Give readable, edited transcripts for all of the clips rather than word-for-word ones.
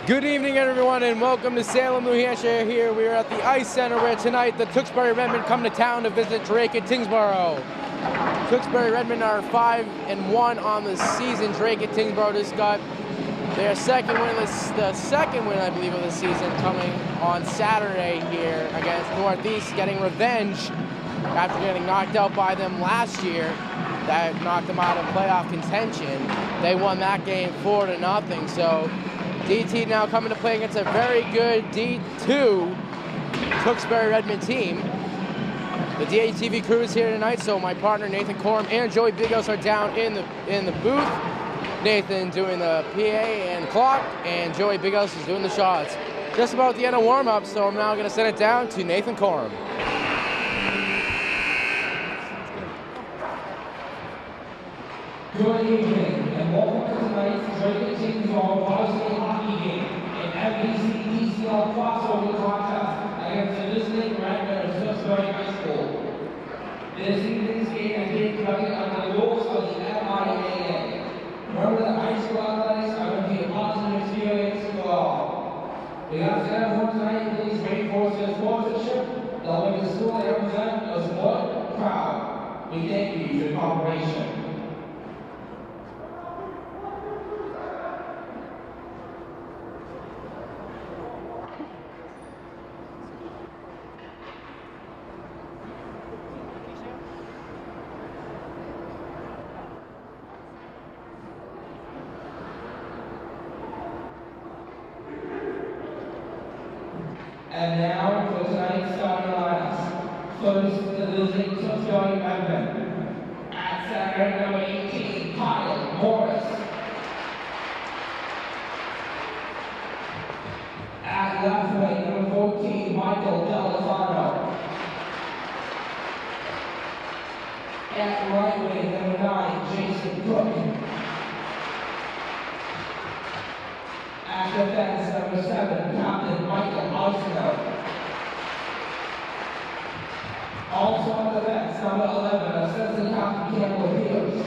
Good evening, everyone, and welcome to Salem, New Hampshire. Here we are at the Ice Center, where tonight the Tewksbury Redmen come to town to visit Drake at Tewksbury. Tewksbury Redmen are 5-1 on the season. Drake at Tewksbury just got their second win, the second win, I believe, of the season, coming on Saturday here against Northeast, getting revenge after getting knocked out by them last year. That knocked them out of playoff contention. They won that game 4-0. So DT now coming to play against a very good D2 Tewksbury Redmen team. The DATV crew is here tonight, so my partner Nathan Corum and Joey Bigos are down in the booth. Nathan doing the PA and clock, and Joey Bigos is doing the shots. Just about the end of warm-up, so I'm now going to send it down to Nathan Corum. Good evening, and welcome to tonight's Drake at Tewksbury varsity hockey game in MVC-DCL crossover contest against the visiting Redmen of Tewksbury High School. This evening's game is being conducted under the rules of the MIAA. Remember that high school athletics are going to be a positive experience for all. We ask everyone tonight to please reinforce their sportsmanship, they'll make the school they represent a sport proud. We thank you for your cooperation. And now for tonight's starting lineups. First, the visiting Tewksbury Redmen. At center, number 18, Kyle Morris. At left wing, number 14, Michael Delafano. At right wing, number 9, Jason Cook. At defense, number 7, Captain Michael Osno. Also on defense, number 11, Assistant Captain Campbell Pierce.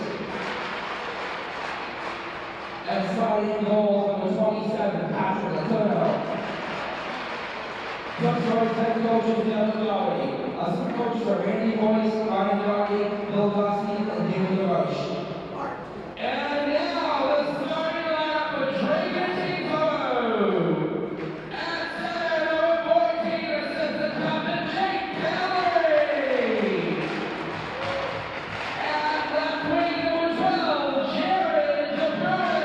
And starting goal, number 27, Patrick Letourneau. Tewksbury's head coach is Devin Doherty. Assistant coaches are Randy Boyce, Ryan Doherty, Bill Gosney, and David LaRoche. And now, the starting lineup for Drake at Tewksbury. At center, number 14, Assistant Captain Jake Pellery. At left wing, number 12, Jared DeBurn.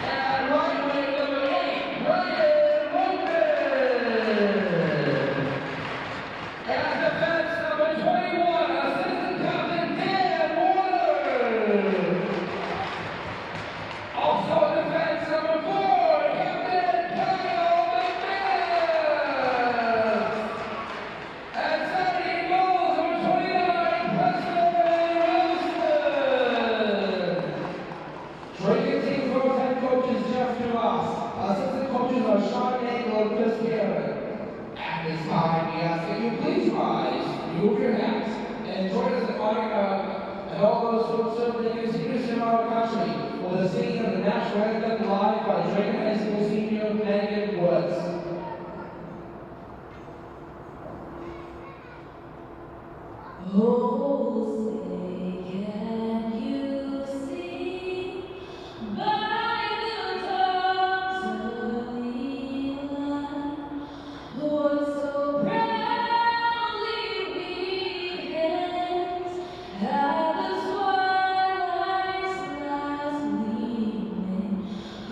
At right wing, number 8, Brian Logan. At defense, number 21, Assistant Captain Dan Warner. Also in defense, number 4, Captain Kyle McManus. And setting goals, number 29, Preston Wilson. Drake at Tewksbury's head coach is Jeff Duras. Assistant coaches are Sean Angle and Chris Garrett. At this time, we ask that you please rise, remove your hats, and join us in honoring and all those who have served in the leadership of our country for the singing of the national anthem live by Drake High School senior Megan Woods. Oh, say, can you see by the dawn's early light what so proudly we hailed at the twilight's last gleaming,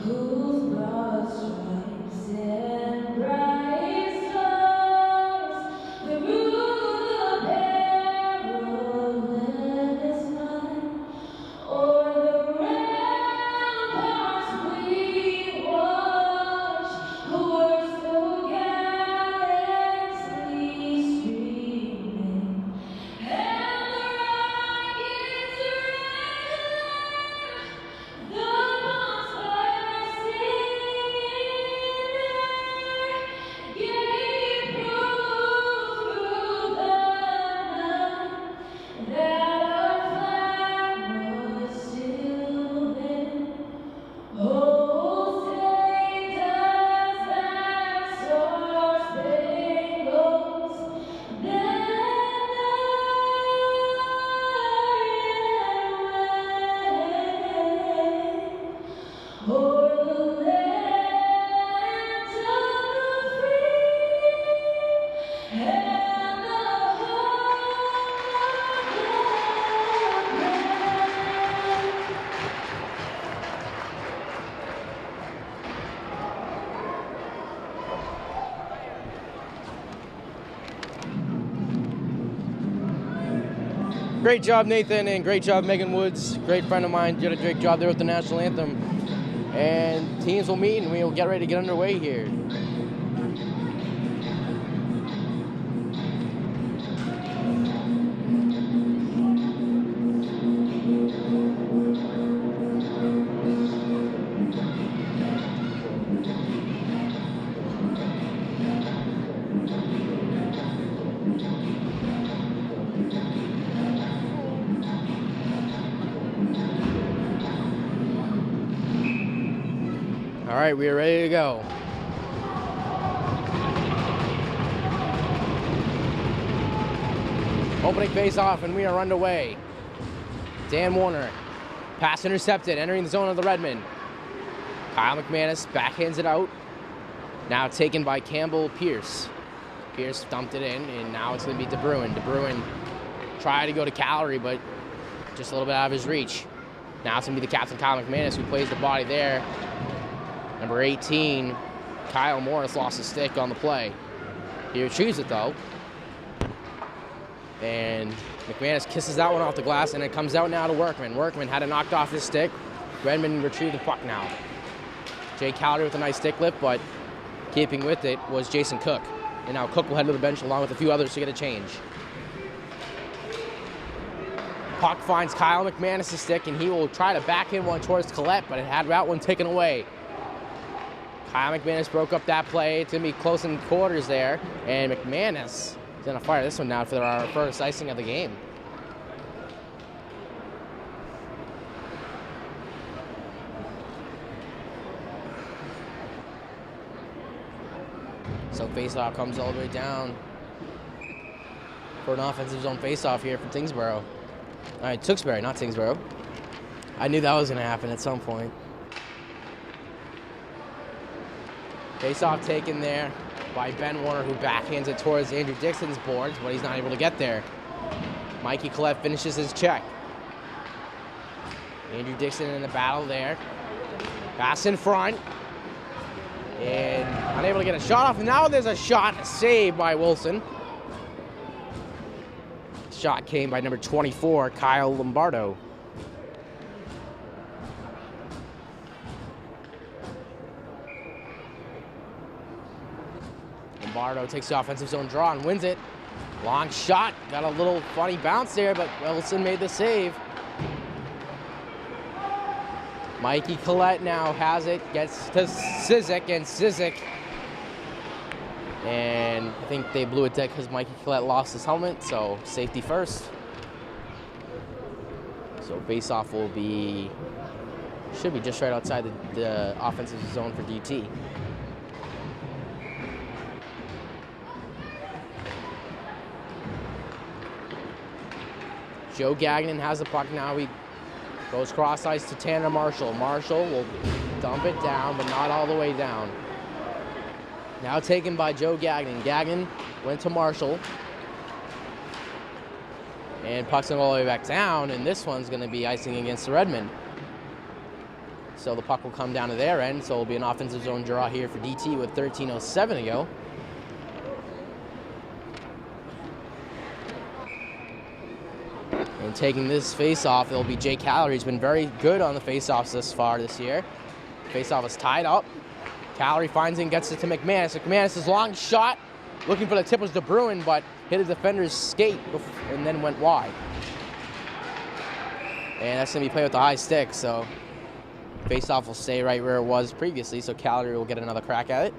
whose broad stripes and bright stars the rule of perilous o'er the land of the free and the Great job, Nathan, and great job, Megan Woods. Great friend of mine. Did a great job there with the national anthem. And teams will meet, and we will get ready to get underway here. All right, we are ready to go. Opening face-off, and we are underway. Dan Warner, pass intercepted, entering the zone of the Redmen. Kyle McManus backhands it out. Now taken by Campbell Pierce. Pierce dumped it in, and now it's going to be DeBruin. DeBruin tried to go to Calorie, but just a little bit out of his reach. Now it's going to be the captain, Kyle McManus, who plays the body there. Number 18, Kyle Morris, lost his stick on the play. He retrieves it, though. And McManus kisses that one off the glass, and it comes out now to Workman. Workman had it knocked off his stick. Redmond retrieved the puck now. Jay Cowdery with a nice stick lift, but keeping with it was Jason Cook. And now Cook will head to the bench along with a few others to get a change. Puck finds Kyle McManus' stick, and he will try to back in one towards Collette, but it had that one taken away. Kyle McManus broke up that play. It's going to be close in quarters there. And McManus is going to fire this one down for our first icing of the game. So faceoff comes all the way down for an offensive zone faceoff here for Tewksbury. All right, Tewksbury, not Tewksbury. I knew that was going to happen at some point. Face-off taken there by Ben Warner, who backhands it towards Andrew Dixon's boards, but he's not able to get there. Mikey Collette finishes his check. Andrew Dixon in the battle there. Pass in front. And unable to get a shot off. Now there's a shot saved by Wilson. Shot came by number 24, Kyle Lombardo. Lombardo takes the offensive zone draw and wins it. Long shot, got a little funny bounce there, but Wilson made the save. Mikey Collette now has it, gets to Cizik, and Cizik. And I think they blew it dead because Mikey Collette lost his helmet, so safety first. So face-off will be, should be just right outside the offensive zone for DT. Joe Gagnon has the puck now. He goes cross ice to Tanner Marshall. Marshall will dump it down, but not all the way down. Now taken by Joe Gagnon. Gagnon went to Marshall. And puck's all the way back down, and this one's going to be icing against the Redmen. So the puck will come down to their end, so it'll be an offensive zone draw here for DT with 13:07 to go. And taking this face-off, it'll be Jay Calorie. He's been very good on the face-offs this far this year. Face-off is tied up. Calorie finds it and gets it to McManus. McManus' long shot, looking for the tip was DeBruin, but hit a defender's skate and then went wide. And that's going to be played with the high stick, so face-off will stay right where it was previously, so Calorie will get another crack at it.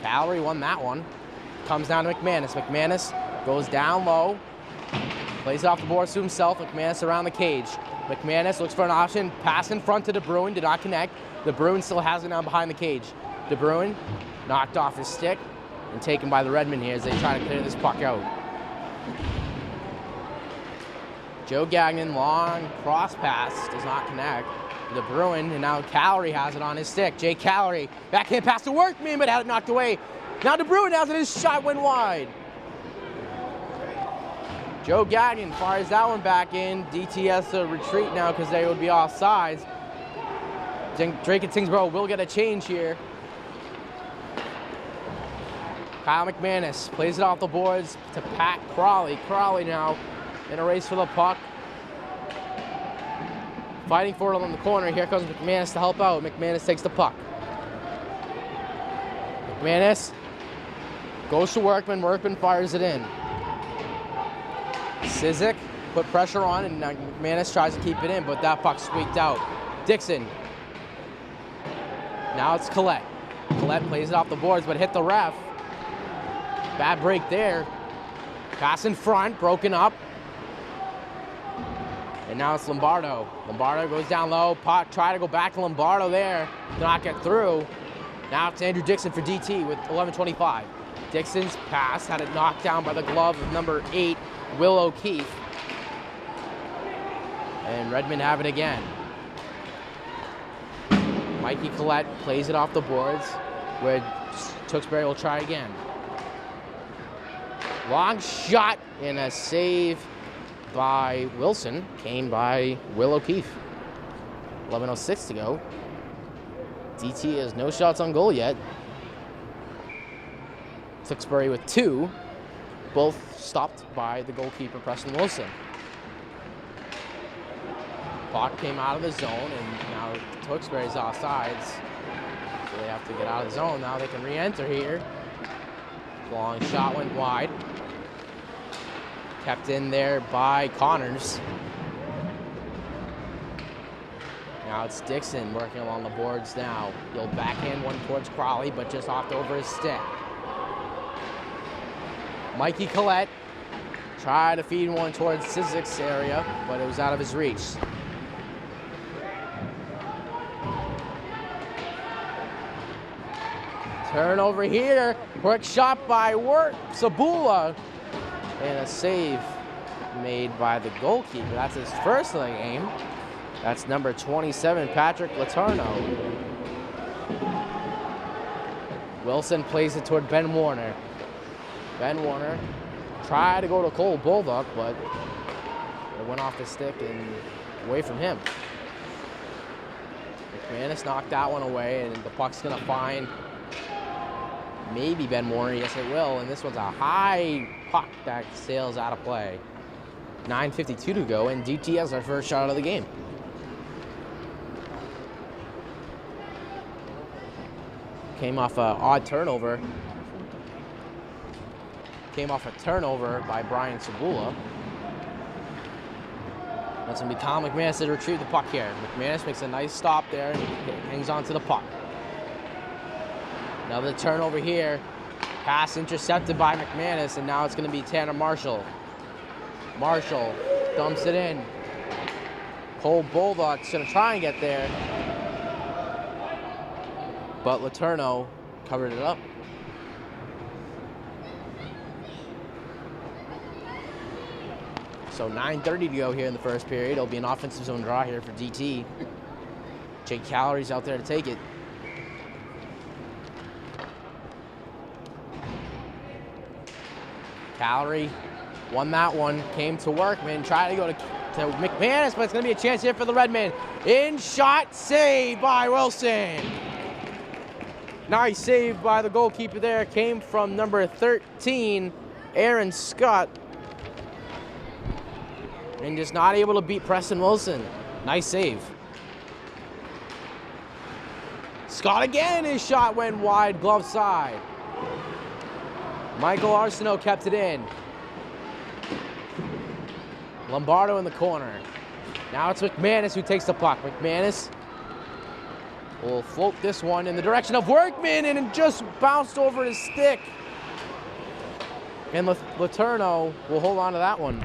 Calorie won that one. Comes down to McManus. McManus goes down low. Plays off the boards to himself. McManus around the cage. McManus looks for an option. Pass in front to DeBruin. Did not connect. DeBruin still has it now behind the cage. DeBruin knocked off his stick. and taken by the Redmen here as they try to clear this puck out. Joe Gagnon, long cross pass, does not connect. The Bruin, and now Calorie has it on his stick. Jake Calorie, backhand pass to Workman, but had it knocked away. Now De Bruin has it, his shot went wide. Joe Gagnon fires that one back in. DT has to retreat now because they would be offsides. Drake and Tingsboro will get a change here. Kyle McManus plays it off the boards to Pat Crawley. Crawley now in a race for the puck. Fighting for it on the corner. Here comes McManus to help out. McManus takes the puck. McManus goes to Workman. Workman fires it in. Sizik put pressure on, and McManus tries to keep it in, but that puck squeaked out. Dixon. Now it's Collette. Collette plays it off the boards, but hit the ref. Bad break there. Pass in front, broken up. And now it's Lombardo. Lombardo goes down low. Pot try to go back to Lombardo there. Did not get through. Now it's Andrew Dixon for DT with 11:25. Dixon's pass had it knocked down by the glove of number 8, Will O'Keefe. And Redmond have it again. Mikey Collette plays it off the boards, where Tewksbury will try again. Long shot and a save by Wilson came by Will O'Keefe. 11:06 to go. DT has no shots on goal yet. Tewksbury with 2, both stopped by the goalkeeper Preston Wilson. Puck came out of the zone, and now Tewksbury's offsides, so they have to get out of the zone. Now they can re-enter here. Long shot went wide. Kept in there by Connors. Now it's Dixon working along the boards now. He'll backhand one towards Crawley, but just hopped over his stick. Mikey Collette tried to feed one towards Sizik's area, but it was out of his reach. Turnover here. Quick shot by Sabula. And a save made by the goalkeeper. That's his first of the game. That's number 27, Patrick Letourneau. Wilson plays it toward Ben Warner. Ben Warner tried to go to Cole Bulldog, but it went off the stick and away from him. McManus knocked that one away, and the puck's gonna find maybe Ben Warner. Yes, it will. And this one's a high puck that sails out of play. 9:52 to go, and DT has our first shot of the game. Came off an odd turnover. Came off a turnover by Brian Sabula. That's going to be Tom McManus to retrieve the puck here. McManus makes a nice stop there and hangs on to the puck. Another turnover here. Pass intercepted by McManus, and now it's going to be Tanner Marshall. Marshall dumps it in. Cole Bulldog's going to try and get there, but Letourneau covered it up. So 9:30 to go here in the first period. It'll be an offensive zone draw here for DT. Jake Calorie's out there to take it. Calorie won that one, came to Workman, tried to go to McManus, but it's going to be a chance here for the Redmen. In shot, save by Wilson. Nice save by the goalkeeper there. Came from number 13, Aaron Scott. And just not able to beat Preston Wilson. Nice save. Scott again, his shot went wide, glove side. Michael Arsenault kept it in. Lombardo in the corner. Now it's McManus who takes the puck. McManus will float this one in the direction of Workman, and it just bounced over his stick. And Letourneau will hold on to that one.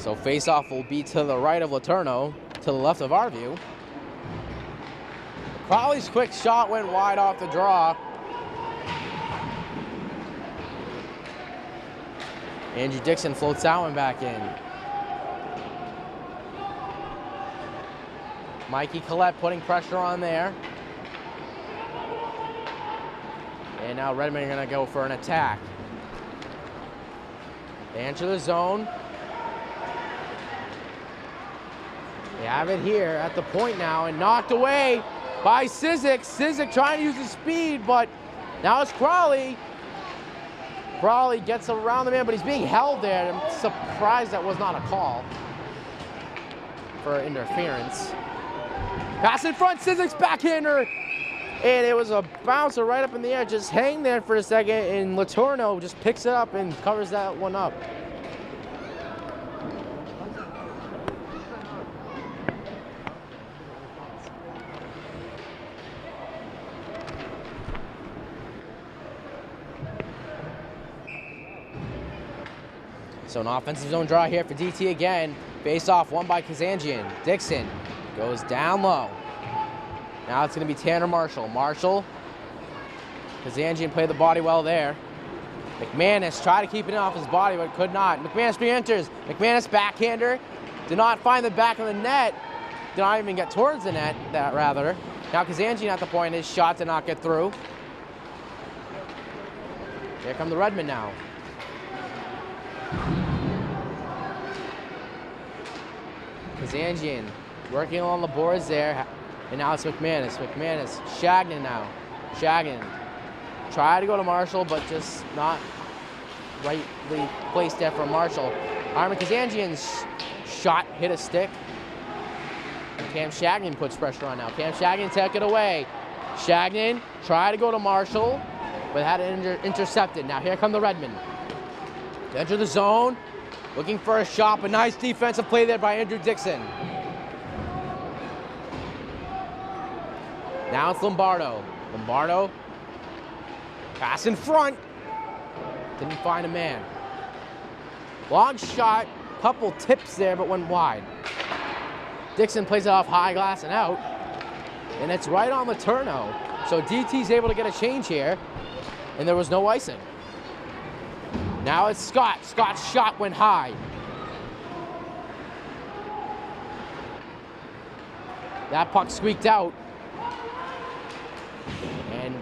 So face-off will be to the right of Letourneau, to the left of our view. Crowley's quick shot went wide off the draw. Andrew Dixon floats that one back in. Mikey Collette putting pressure on there. And now Redmond are going to go for an attack. They enter the zone. They have it here at the point now and knocked away by Sizik. Sizik trying to use his speed, but now it's Crawley. Crawley gets around the man, but he's being held there. I'm surprised that was not a call for interference. Pass in front, Sizik's backhander. And it was a bouncer right up in the air. Just hang there for a second, and Letourneau just picks it up and covers that one up. So an offensive zone draw here for DT again. Face off, won by Kazanjian. Dixon goes down low. Now it's going to be Tanner Marshall. Marshall, Kazanjian played the body well there. McManus tried to keep it off his body, but could not. McManus re-enters. McManus backhander. Did not find the back of the net. Did not even get towards the net, rather. Now Kazanjian at the point. His shot did not get through. Here come the Redmen now. Kazanjian working along the boards there. And now it's McManus. McManus, Shagnon now. Shagnon tried to go to Marshall, but just not rightly placed there for Marshall. Armin Kazanjian's shot hit a stick. Cam Shagnon puts pressure on now. Cam Shagnon took it away. Shagnon tried to go to Marshall, but had it intercepted. Now here come the Redmen. To enter the zone, looking for a shot, but nice defensive play there by Andrew Dixon. Now it's Lombardo. Lombardo, pass in front. Didn't find a man. Long shot, couple tips there, but went wide. Dixon plays it off high glass and out. And it's right on Letourneau. So DT's able to get a change here, and there was no icing. Now it's Scott. Scott's shot went high. That puck squeaked out. And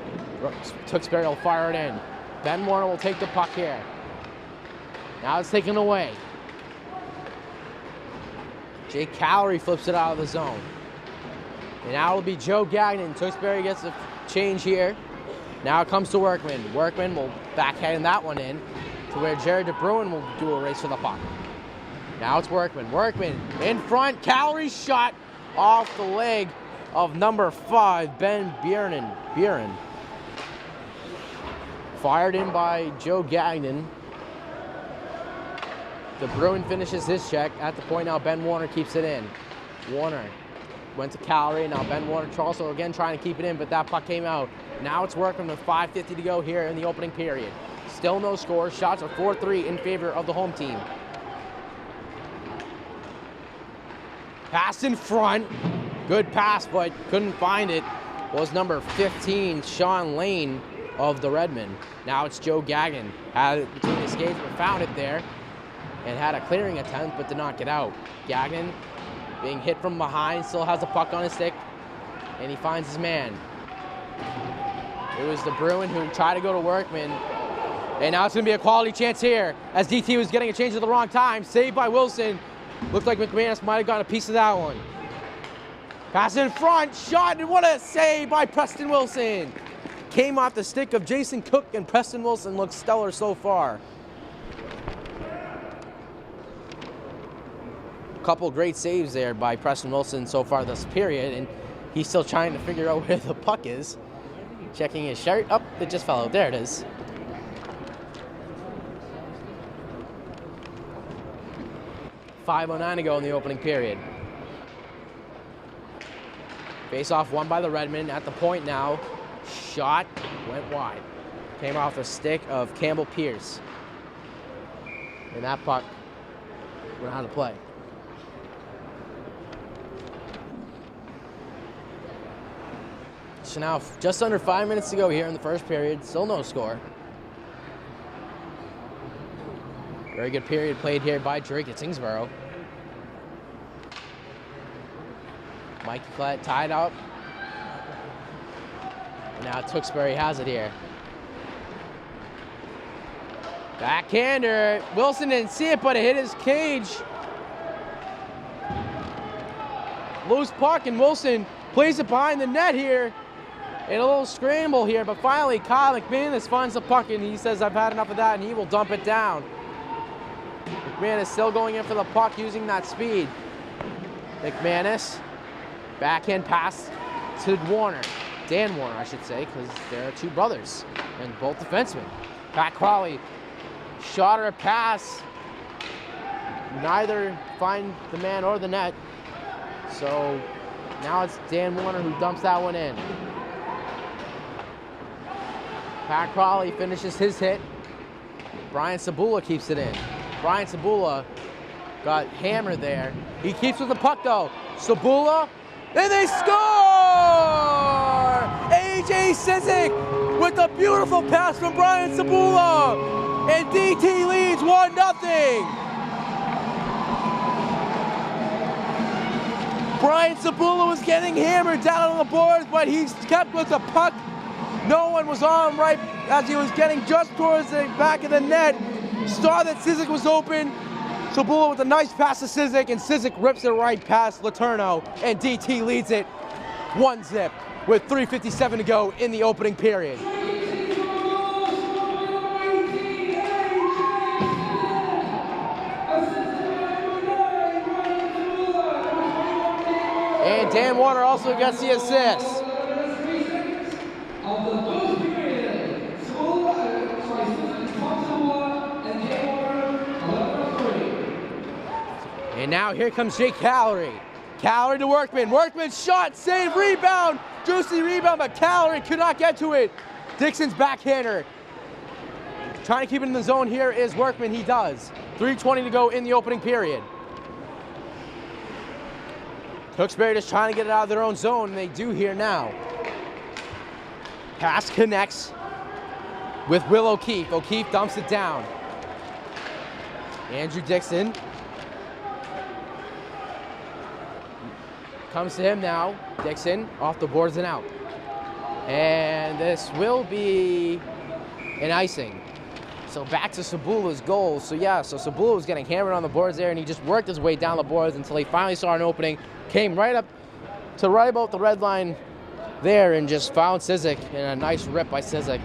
Tewksbury will fire it in. Ben Warner will take the puck here. Now it's taken away. Jake Callery flips it out of the zone. And now it'll be Joe Gagnon. Tewksbury gets a change here. Now it comes to Workman. Workman will backhand that one in to where Jared DeBruin will do a race for the puck. Now it's Workman. Workman in front. Callery's shot off the leg of number 5, Ben Buren. Fired in by Joe Gagnon. DeBruin finishes his check. At the point now, Ben Warner keeps it in. Warner went to Callery. Now Ben Warner also again trying to keep it in, but that puck came out. Now it's Workman with 5:50 to go here in the opening period. Still no score. Shots are 4-3 in favor of the home team. Pass in front. Good pass, but couldn't find it. Was number 15, Sean Lane of the Redmen. Now it's Joe Gagnon. Had it between his skates, but found it there. And had a clearing attempt, but did not get out. Gagnon being hit from behind, still has the puck on his stick, and he finds his man. It was DeBruin who tried to go to Workman. And now it's going to be a quality chance here as DT was getting a change at the wrong time. Saved by Wilson. Looked like McManus might have gotten a piece of that one. Pass in front, shot, and what a save by Preston Wilson. Came off the stick of Jason Cook, and Preston Wilson looks stellar so far. Couple great saves there by Preston Wilson so far this period, and he's still trying to figure out where the puck is. Checking his shirt. Oh, it just fell out. There it is. .509 to go in the opening period. Face-off won by the Redmen. At the point now, shot went wide. Came off the stick of Campbell Pierce. And that puck went out of play. So now just under 5 minutes to go here in the first period. Still no score. Very good period played here by Drake at Tingsboro. Mikey Collette tied up. Now Tewksbury has it here. Backhander. Wilson didn't see it, but it hit his cage. Loose puck, and Wilson plays it behind the net here. In a little scramble here, but finally Kyle McManus finds the puck, and he says, I've had enough of that, and he will dump it down. McManus still going in for the puck, using that speed. McManus, backhand pass to Warner. Dan Warner, I should say, because there are two brothers, and both defensemen. Pat Crawley, shot or a pass. Neither find the man or the net. So now it's Dan Warner who dumps that one in. Pat Crawley finishes his hit. Brian Sabula keeps it in. Brian Sabula got hammered there. He keeps with the puck though. Sabula, and they score! AJ Sizik with a beautiful pass from Brian Sabula. And DT leads 1-0. Brian Sabula was getting hammered down on the boards, but he kept with the puck. No one was on right as he was getting just towards the back of the net. Saw that Sizik was open. Sabula with a nice pass to Sizik, and Sizik rips it right past Letourneau, and DT leads it 1-0 with 3:57 to go in the opening period. And Dan Warner also gets the assist. And now here comes Jake Callery. Callery to Workman. Workman shot, save, rebound. Juicy rebound, but Callery could not get to it. Dixon's backhander. Trying to keep it in the zone here is Workman. He does. 3:20 to go in the opening period. Tewksbury just trying to get it out of their own zone, and they do here now. Pass connects with Will O'Keefe. O'Keefe dumps it down. Andrew Dixon comes to him now. Dixon off the boards and out. And this will be an icing. So back to Sabula's goal. So yeah, so Sabula was getting hammered on the boards there, and he just worked his way down the boards until he finally saw an opening. Came right up to right about the red line there and just found Sizik, and a nice rip by Sizik.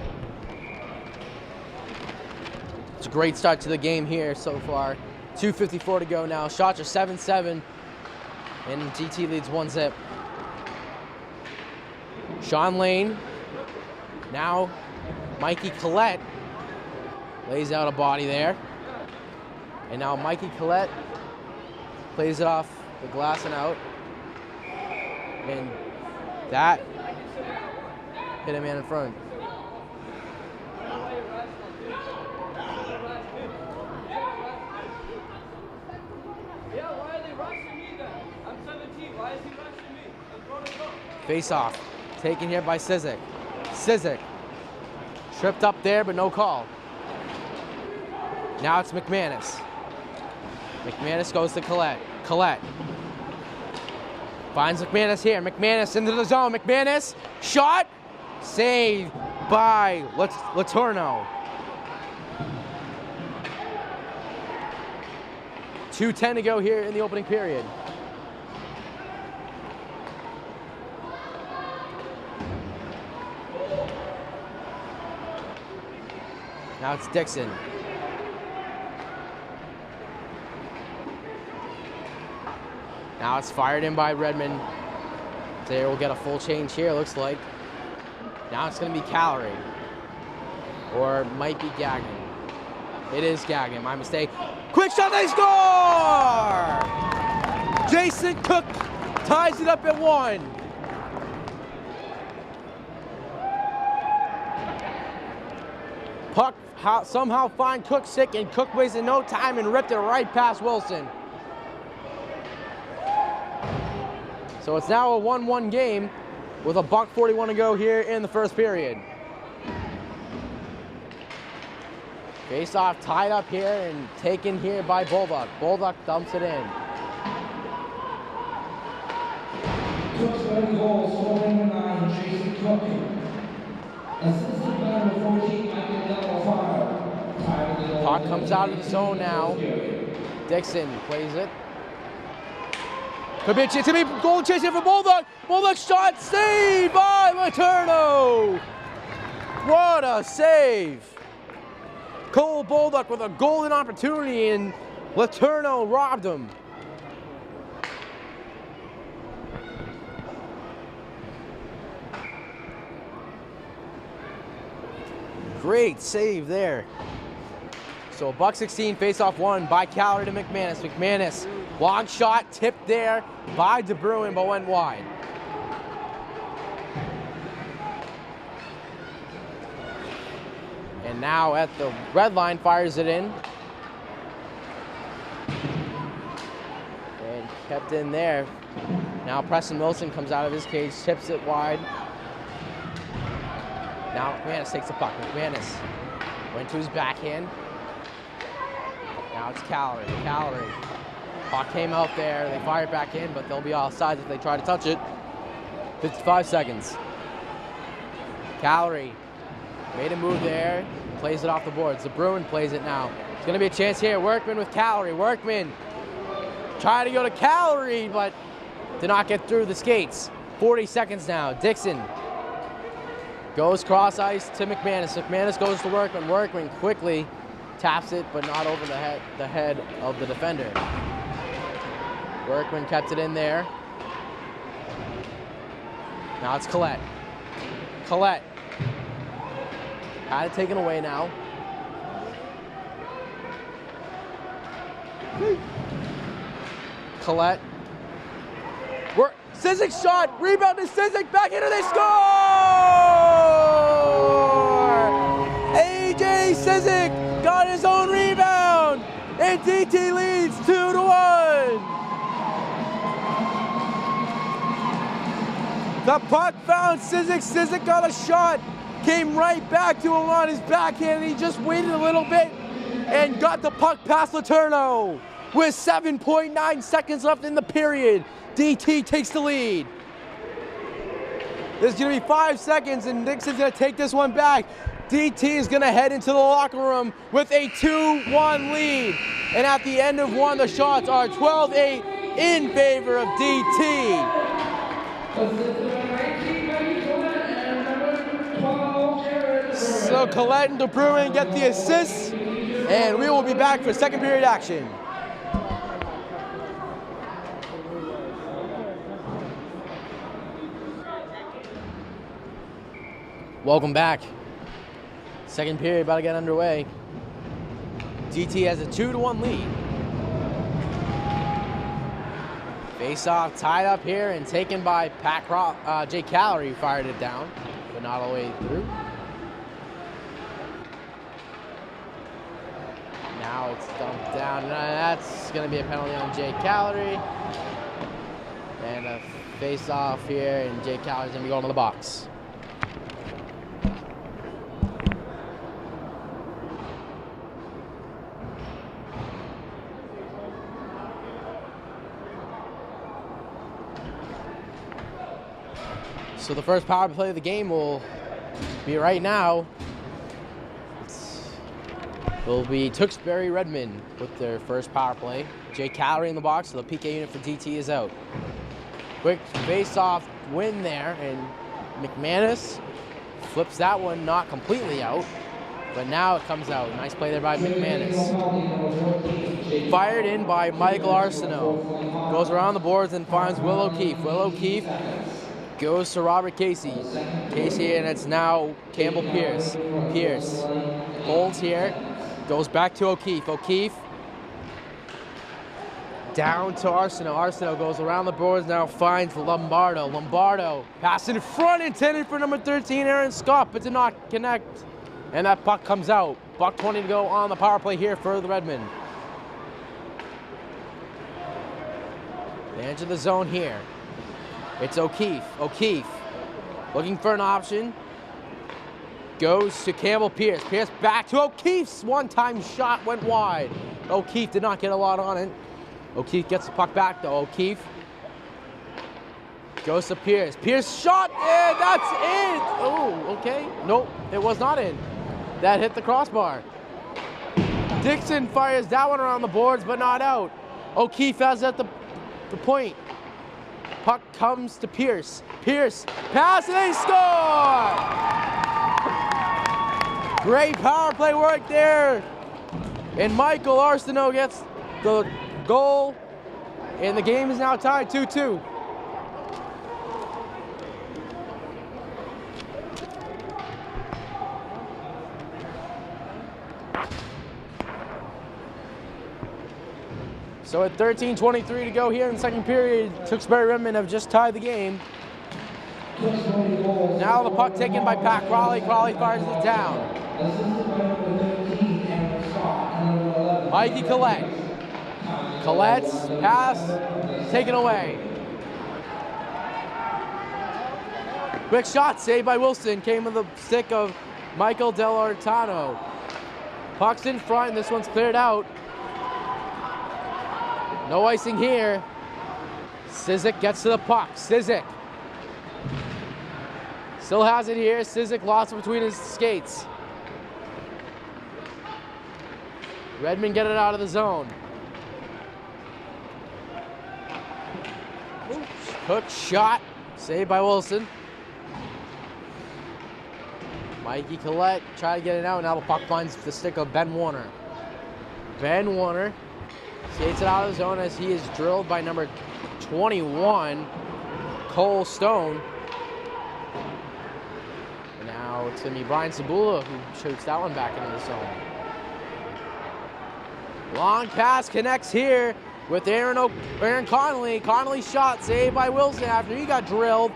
It's a great start to the game here so far. 2:54 to go now. Shots are 7-7, and GT leads 1-0. Sean Lane, now Mikey Collette lays out a body there. And now Mikey Collette plays it off the glass and out. And that hit a man in front. Yeah, why are they rushing me then? I'm 17. Why is he rushing me? I'm going to go. Face off. Taken here by Sizik. Sizik. Tripped up there, but no call. Now it's McManus. McManus goes to Collette. Collette finds McManus here. McManus into the zone. McManus, shot, saved by Letourneau. 2:10 to go here in the opening period. Now it's Dixon. Now it's fired in by Redmond. They will get a full change here, looks like. Now it's going to be Callery. Or it might be Gagnon. It is Gagnon, my mistake. Quick shot, they score! Jason Cook ties it up at 1. Puck somehow find Cook sick, and Cook wasted no time and ripped it right past Wilson. So it's now a 1-1 game. with a $1:41 to go here in the first period. Face off tied up here and taken here by Bulldog. Bulldog dumps it in. Tewksbury goal, scoring number 9, Jason Cook. Assistant number 14, Michael Delafaro. Puck comes out of the zone now. Dixon plays it. Could be a chance, could be a goal chase here for Bulldog. Bulldog shot, saved by Letourneau. What a save. Cole Bulldog with a golden opportunity and Letourneau robbed him. Great save there. So $1:16 face-off won by Calorie to McManus. McManus, long shot, tipped there by DeBruin, but went wide. And now at the red line, fires it in. And kept in there. Now Preston Wilson comes out of his cage, tips it wide. Now McManus takes the puck. McManus went to his backhand. Now it's Calorie. Calorie. Puck came out there. They fire it back in, but they'll be offside if they try to touch it. 55 seconds. Calorie made a move there. Plays it off the boards. The Bruin plays it now. It's going to be a chance here. Workman with Calorie. Workman trying to go to Calorie, but did not get through the skates. 40 seconds now. Dixon goes cross ice to McManus. McManus goes to Workman. Workman quickly taps it, but not over the head of the defender. Workman kept it in there. Now it's Collette. Collette had it taken away now. Collette. Sizik shot, rebound to Sizik, back into they score! AJ Sizik got his own rebound, and DT leads 2-1. The puck found Sizik. Sizik got a shot, came right back to him on his backhand, and he just waited a little bit and got the puck past Letourneau. With 7.9 seconds left in the period, DT takes the lead. There's gonna be 5 seconds and Dixon's gonna take this one back. DT is gonna head into the locker room with a 2-1 lead. And at the end of one, the shots are 12-8 in favor of DT. So Collette and DeBruin get the assists, and we will be back for second period action. Welcome back. Second period about to get underway. DT has a 2-1 lead. Face off tied up here and taken by Jake Calorie, who fired it down, but not all the way through. Now it's dumped down, and that's going to be a penalty on Jake Calorie. And a face off here, and Jake Calorie's going to be going to the box. So the first power play of the game will be right now. It'll be Tewksbury Redmond with their first power play. Jake Calorie in the box, so the PK unit for DT is out. Quick face-off win there, and McManus flips that one not completely out, but now it comes out. Nice play there by McManus. Fired in by Michael Arsenault. Goes around the boards and finds Will O'Keefe. Will O'Keefe goes to Robert Casey. Casey, and it's now Campbell Pierce. Pierce holds here, goes back to O'Keefe. O'Keefe down to Arsenault. Arsenault goes around the boards, now finds Lombardo. Lombardo pass in front, intended for number 13, Aaron Scott, but did not connect. And that puck comes out. $1:20 to go on the power play here for the Redmen. They enter the zone here. It's O'Keefe. O'Keefe Looking for an option. Goes to Campbell Pierce. Pierce back to O'Keefe's one-time shot went wide. O'Keefe did not get a lot on it. O'Keefe gets the puck back though. O'Keefe goes to Pierce. Pierce shot, and that's in. Oh, okay. Nope, it was not in. That hit the crossbar. Dixon fires that one around the boards, but not out. O'Keefe has at the point. Puck comes to Pierce. Pierce, pass, and they score! Great power play work there. And Michael Arsenault gets the goal, and the game is now tied 2-2. So at 13:23 to go here in the second period, Tewksbury Redmond have just tied the game. Now the puck taken by Pat Crawley. Crawley fires it down. Mikey Collette. Collette's pass taken away. Quick shot saved by Wilson. Came with the stick of Michael Dell'Ortano. Puck's in front, and this one's cleared out. No icing here. Cizik gets to the puck. Cizik still has it here. Cizik lost it between his skates. Redmond get it out of the zone. Hook shot, saved by Wilson. Mikey Collette try to get it out. Now the puck finds the stick of Ben Warner. Ben Warner skates it out of the zone as he is drilled by number 21, Cole Stone. And now it's going to be Brian Sabula who shoots that one back into the zone. Long pass connects here with Aaron Connolly. Connolly's shot saved by Wilson after he got drilled.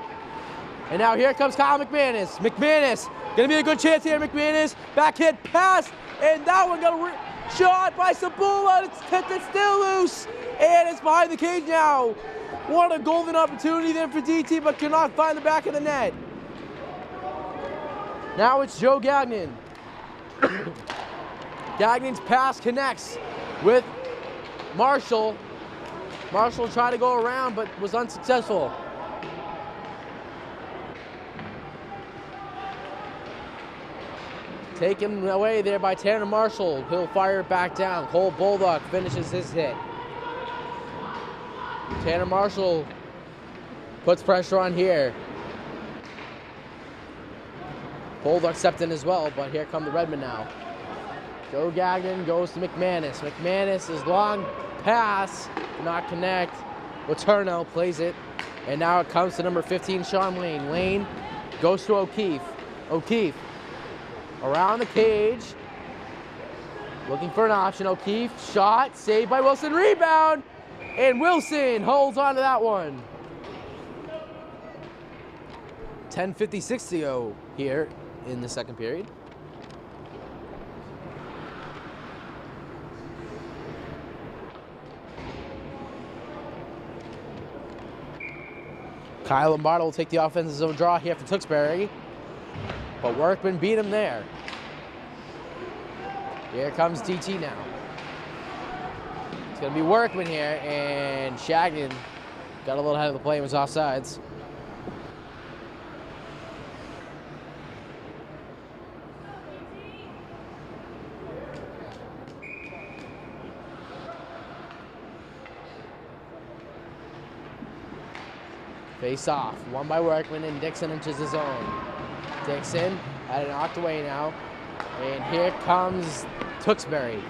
And now here comes Kyle McManus. McManus, going to be a good chance here. McManus, back hit pass, and that one got shot by Sabula. It's still loose, and it's behind the cage now. What a golden opportunity there for DT, but cannot find the back of the net. Now it's Joe Gagnon. Gagnon's pass connects with Marshall. Marshall tried to go around, but was unsuccessful. Taken away there by Tanner Marshall. He'll fire it back down. Cole Bulldog finishes his hit. Tanner Marshall puts pressure on here. Bulldog stepped in as well, but here come the Redmen now. Joe Gagnon goes to McManus. McManus is long pass, not connect. Letourneau plays it, and now it comes to number 15, Sean Lane. Lane goes to O'Keefe. O'Keefe around the cage, looking for an option. O'Keefe shot, saved by Wilson, rebound, and Wilson holds on to that one. 10:56 to go here in the second period. Kyle Lombardo will take the offensive zone draw here for Tewksbury, but Workman beat him there. Here comes DT now. It's going to be Workman here, and Shagnon got a little ahead of the play and was offsides. Face off, won by Workman, and Dixon enters the zone. Dixon had it knocked away now, and here comes Tewksbury.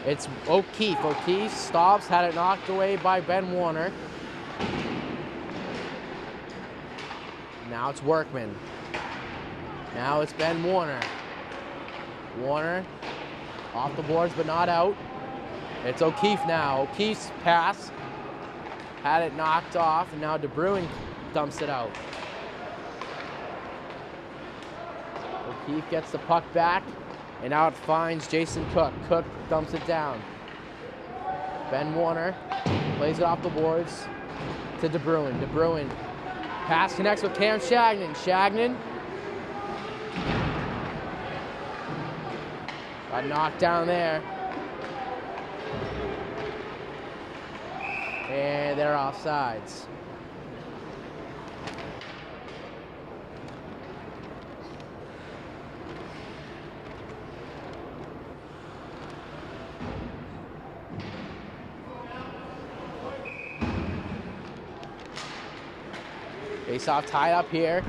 It's O'Keefe. O'Keefe stops, had it knocked away by Ben Warner. Now it's Workman. Now it's Ben Warner. Warner off the boards but not out. It's O'Keefe now. O'Keefe's pass had it knocked off, and now DeBruin dumps it out. O'Keefe gets the puck back, and now it finds Jason Cook. Cook dumps it down. Ben Warner plays it off the boards to DeBruin. DeBruin Pass connects with Cam Shagnon. Shagnon. Got knocked down there. And they're offsides. Face-off tied up here.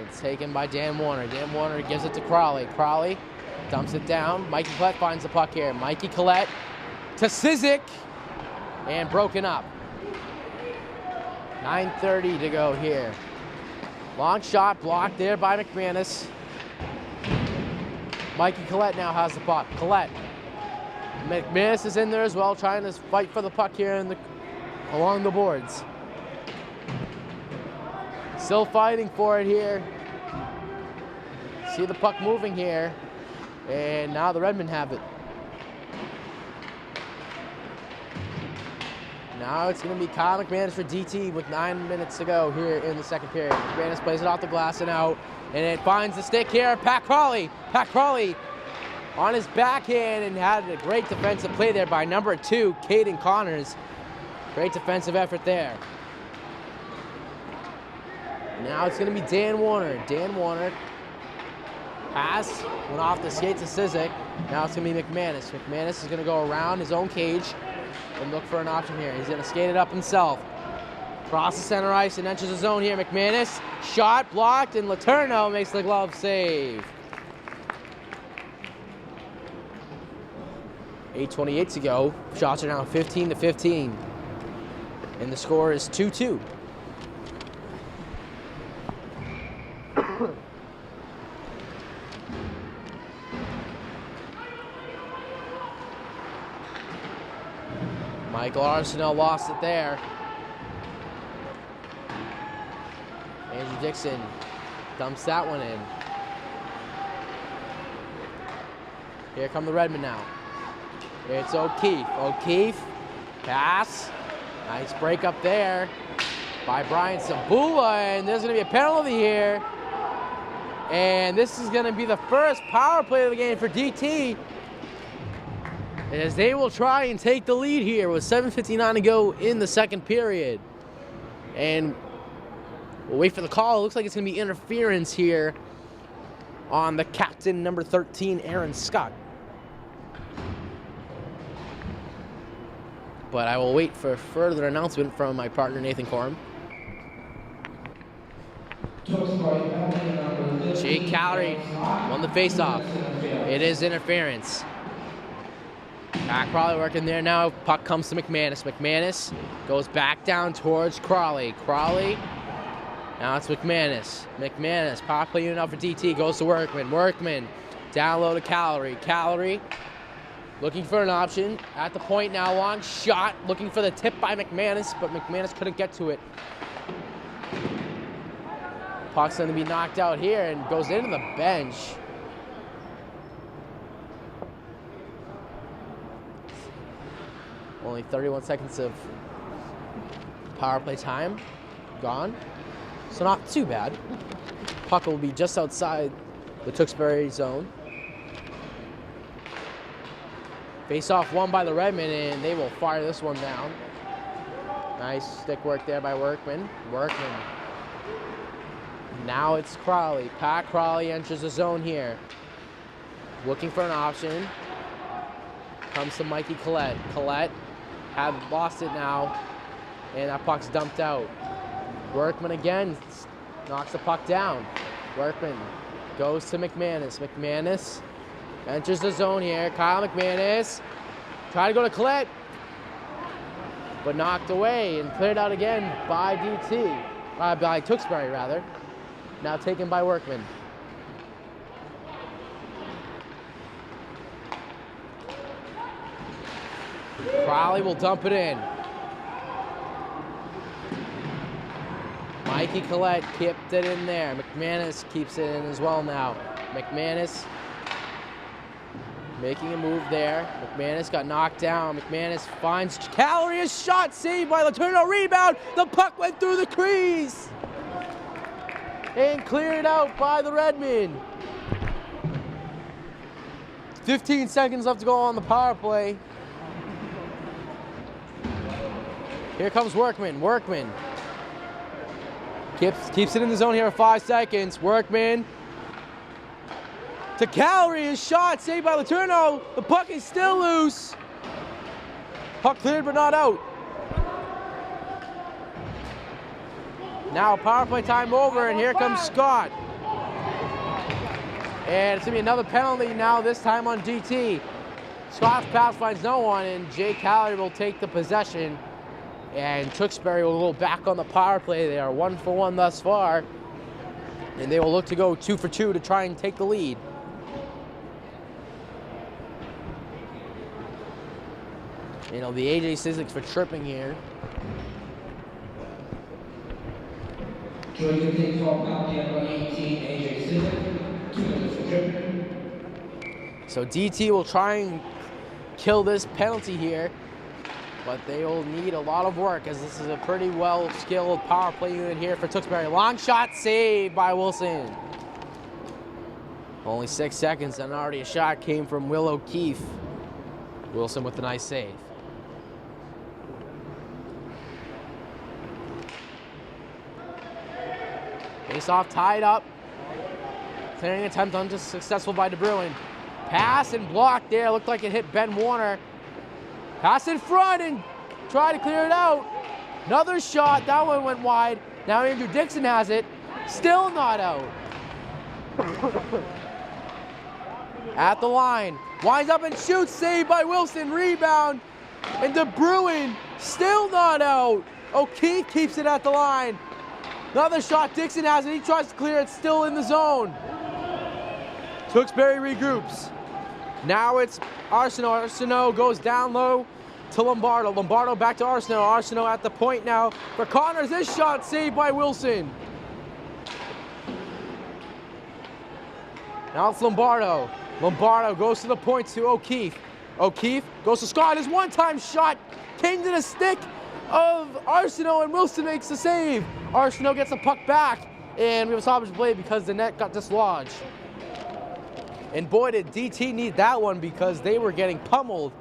It's taken by Dan Warner. Dan Warner gives it to Crawley. Crawley dumps it down. Mikey Collette finds the puck here. Mikey Collette to Sizik. And broken up. 9:30 to go here. Long shot blocked there by McManus. Mikey Collette now has the puck. Collette. McManus is in there as well, trying to fight for the puck here along the boards. Still fighting for it here. See the puck moving here. And now the Redmen have it. Now it's going to be Kyle McManus for DT with 9 minutes to go here in the second period. McManus plays it off the glass and out. And it finds the stick here. Pat Crawley. Pat Crawley on his backhand and had a great defensive play there by number 2, Caden Connors. Great defensive effort there. Now it's going to be Dan Warner. Dan Warner. Pass. Went off the skates of Sizik. Now it's going to be McManus. McManus is going to go around his own cage and look for an option here. He's going to skate it up himself. Cross the center ice and enters the zone here. McManus. Shot blocked, and Letourneau makes the glove save. 8:28 to go. Shots are now 15-15. And the score is 2-2. Michael Arsenault lost it there. Andrew Dixon dumps that one in. Here come the Redmen now. It's O'Keefe. O'Keefe, pass. Nice break up there by Brian Sabula, and there's going to be a penalty here. And this is going to be the first power play of the game for DT, as they will try and take the lead here with 7:59 to go in the second period. And we'll wait for the call. It looks like it's going to be interference here on the captain, number 13, Aaron Scott. But I will wait for further announcement from my partner, Nathan Corum. Jake Cowdery won the faceoff. It is interference. Crawley working there now. Puck comes to McManus. McManus goes back down towards Crawley. Crawley. Now it's McManus. McManus, power play unit out for DT, goes to Workman. Workman down low to Cowdery. Cowdery looking for an option. At the point now, long shot. Looking for the tip by McManus, but McManus couldn't get to it. Puck's going to be knocked out here and goes into the bench. Only 31 seconds of power play time gone. So not too bad. Puck will be just outside the Tewksbury zone. Face-off won by the Redmen, and they will fire this one down. Nice stick work there by Workman. Workman. Now it's Crawley. Pat Crawley enters the zone here. Looking for an option. Comes to Mikey Collette. Collette have lost it now, and that puck's dumped out. Workman again knocks the puck down. Workman goes to McManus. McManus enters the zone here. Kyle McManus trying to go to Collette, but knocked away and cleared out again by DT. By Tewksbury, rather. Now taken by Workman. Crawley will dump it in. Mikey Collette kept it in there. McManus keeps it in as well now. McManus Making a move there. McManus got knocked down. McManus finds Calorie. A shot saved by Letourneau. Rebound. The puck went through the crease. And cleared out by the Redmen. 15 seconds left to go on the power play. Here comes Workman. Workman keeps it in the zone here for 5 seconds. Workman to Calorie. His shot saved by Letourneau. The puck is still loose. Puck cleared but not out. Now power play time over, and here comes Scott. And it's going to be another penalty now, this time on DT. Scott's pass finds no one, and Jay Calorie will take the possession. And Tewksbury will go back on the power play. They are 1 for 1 thus far. And they will look to go 2 for 2 to try and take the lead. You know, the AJ Sizzix for tripping here. Joining the team, 12 penalty number 18, AJ Sizzix, 2 minutes for tripping. So DT will try and kill this penalty here, but they will need a lot of work as this is a pretty well-skilled power play unit here for Tewksbury. Long shot saved by Wilson. Only 6 seconds and already a shot came from Will O'Keefe. Wilson with a nice save. Face-off tied up. Clearing attempt unsuccessful by DeBruin. Pass and blocked there. Looked like it hit Ben Warner. Pass in front and try to clear it out. Another shot. That one went wide. Now Andrew Dixon has it. Still not out. At the line. Winds up and shoots. Saved by Wilson. Rebound. And DeBruin still not out. O'Keefe keeps it at the line. Another shot. Dixon has it. He tries to clear it. Still in the zone. Tewksbury regroups. Now it's Arsenault. Arsenault goes down low to Lombardo. Lombardo back to Arsenault. Arsenault at the point now for Connors. This shot saved by Wilson. Now it's Lombardo. Lombardo goes to the point to O'Keefe. O'Keefe goes to Scott. His one-time shot came to the stick of Arsenault, and Wilson makes the save. Arsenault gets the puck back, and we have a stoppage play because the net got dislodged. And boy, did DT need that one because they were getting pummeled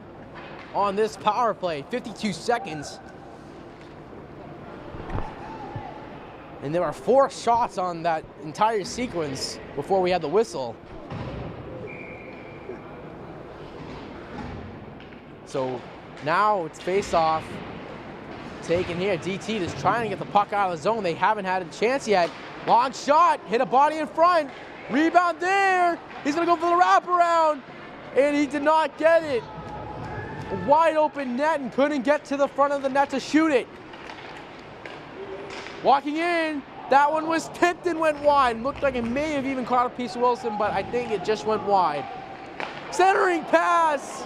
on this power play. 52 seconds. And there were 4 shots on that entire sequence before we had the whistle. So now it's face-off. Taken here. DT is trying to get the puck out of the zone. They haven't had a chance yet. Long shot. Hit a body in front. Rebound there. He's going to go for the wraparound. And he did not get it. A wide open net and couldn't get to the front of the net to shoot it. Walking in. That one was tipped and went wide. Looked like it may have even caught a piece of Wilson, but I think it just went wide. Centering pass.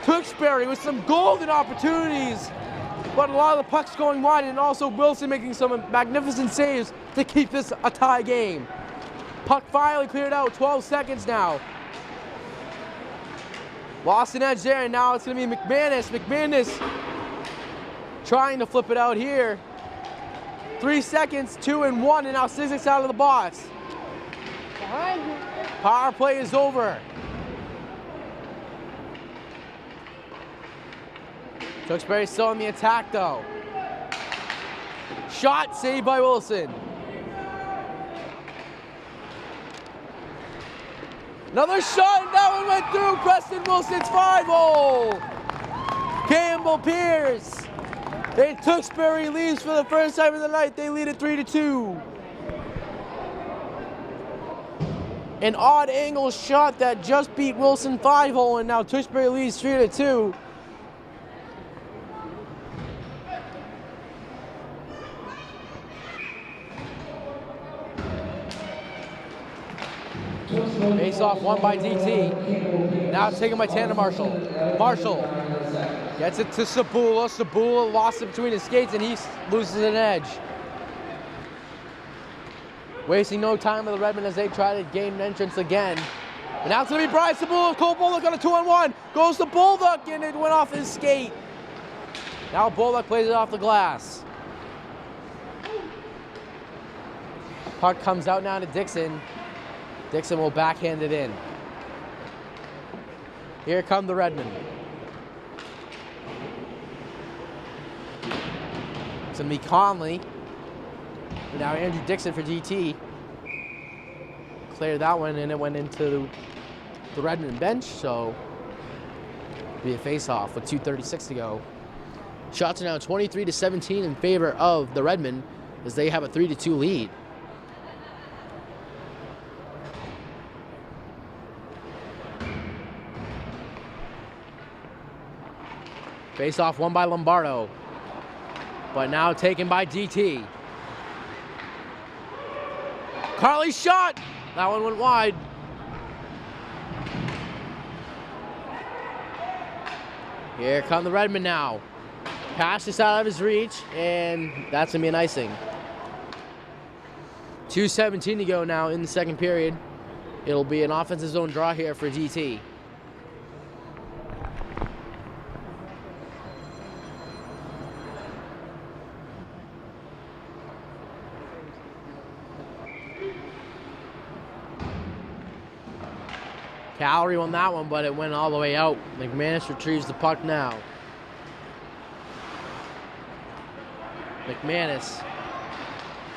Tewksbury with some golden opportunities. But a lot of the pucks going wide, and also Wilson making some magnificent saves to keep this a tie game. Puck finally cleared out, 12 seconds now. Lost an edge there, and now it's going to be McManus. McManus trying to flip it out here. 3 seconds, 2 and 1, and now Sizzix out of the box. Power play is over. Tewksbury still on the attack though. Shot saved by Wilson. Another shot, and that one went through. Preston Wilson's 5-hole. Campbell Pierce. And Tewksbury leaves for the first time of the night. They lead it 3-2. An odd angle shot that just beat Wilson 5-hole, and now Tewksbury leads 3-2. Face off won by DT. Now it's taken by Tanner Marshall. Marshall gets it to Sabula. Sabula lost it between his skates and he loses an edge. Wasting no time with the Redmen as they try to gain entrance again. And now it's going to be Bryce Bullock. Cole Bullock on a 2-on-1. Goes to Bullock, and it went off his skate. Now Bullock plays it off the glass. Puck comes out now to Dixon. Dixon will backhand it in. Here come the Redmen. It's going to be Conley. And now Andrew Dixon for GT. Cleared that one, and it went into the Redmond bench, so it'll be a face-off with 2:36 to go. Shots are now 23-17 in favor of the Redmen as they have a 3-2 lead. Face-off won by Lombardo, but now taken by DT. Carly's shot! That one went wide. Here come the Redmen now. Pass just out of his reach, and that's going to be an icing. 2:17 to go now in the second period. It'll be an offensive zone draw here for DT. Calorie won that one, but it went all the way out. McManus retrieves the puck now. McManus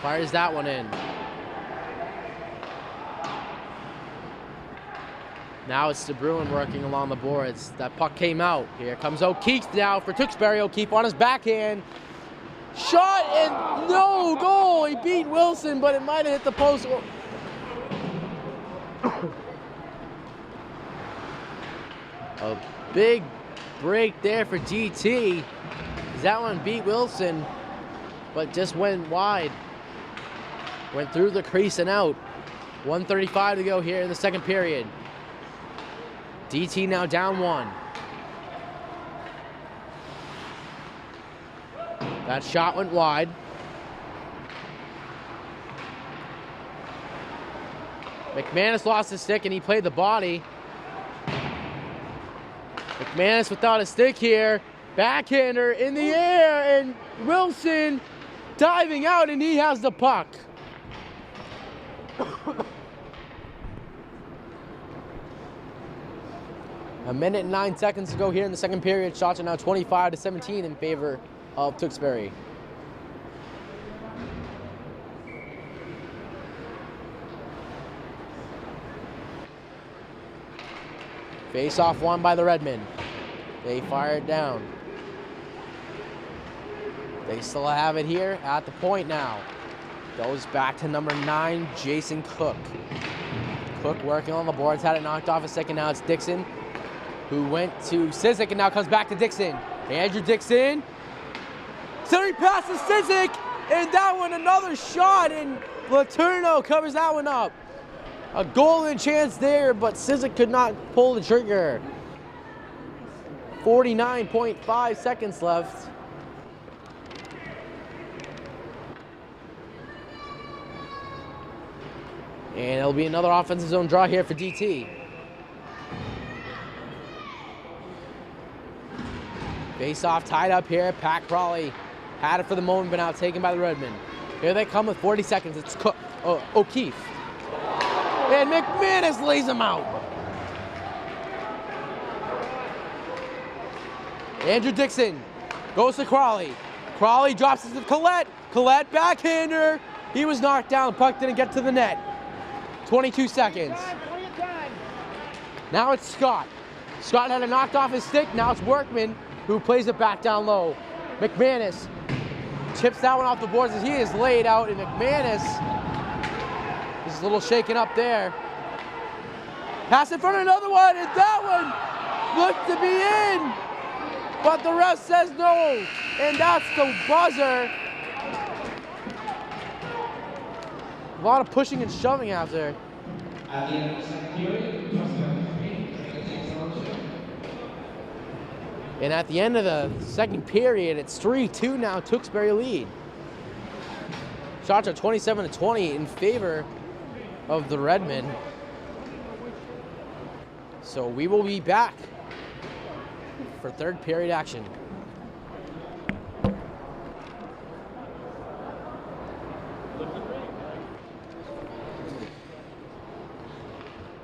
fires that one in. Now it's the Bruin working along the boards. That puck came out. Here comes O'Keefe now for Tewksbury. O'Keefe on his backhand. Shot and no goal. He beat Wilson, but it might have hit the post. A big break there for GT. That one beat Wilson, but just went wide. Went through the crease and out. 1:35 to go here in the second period. DT now down 1. That shot went wide. McManus lost his stick and he played the body. McManus without a stick here. Backhander in the air, and Wilson diving out, and he has the puck. A minute and 9 seconds to go here in the second period. Shots are now 25-17 in favor of Tewksbury. Face-off won by the Redmen. They fire it down. They still have it here at the point now. Goes back to number 9, Jason Cook. Cook working on the boards, had it knocked off a second. Now it's Dixon, who went to Sizik and now comes back to Dixon. Andrew Dixon. Centering pass to Sizik, and that one another shot, and Letourneau covers that one up. A golden chance there, but Sizik could not pull the trigger. 49.5 seconds left. And it'll be another offensive zone draw here for DT. Face off, tied up here. Pat Crawley had it for the moment, but now taken by the Redmen. Here they come with 40 seconds. It's Cook, O'Keefe. And McManus lays him out. Andrew Dixon goes to Crawley. Crawley drops it to Collette. Collette backhander. He was knocked down. Puck didn't get to the net. 22 seconds. Now it's Scott. Scott had it knocked off his stick. Now it's Workman who plays it back down low. McManus chips that one off the boards as he is laid out, and McManus is a little shaken up there. Pass in front of another one, and that one looked to be in, but the ref says no, and that's the buzzer. A lot of pushing and shoving out there. At the end of the second period, And at the end of the second period, it's 3-2 now, Tewksbury lead. Shots are 27-20 in favor of the Redmen. So we will be back for third period action.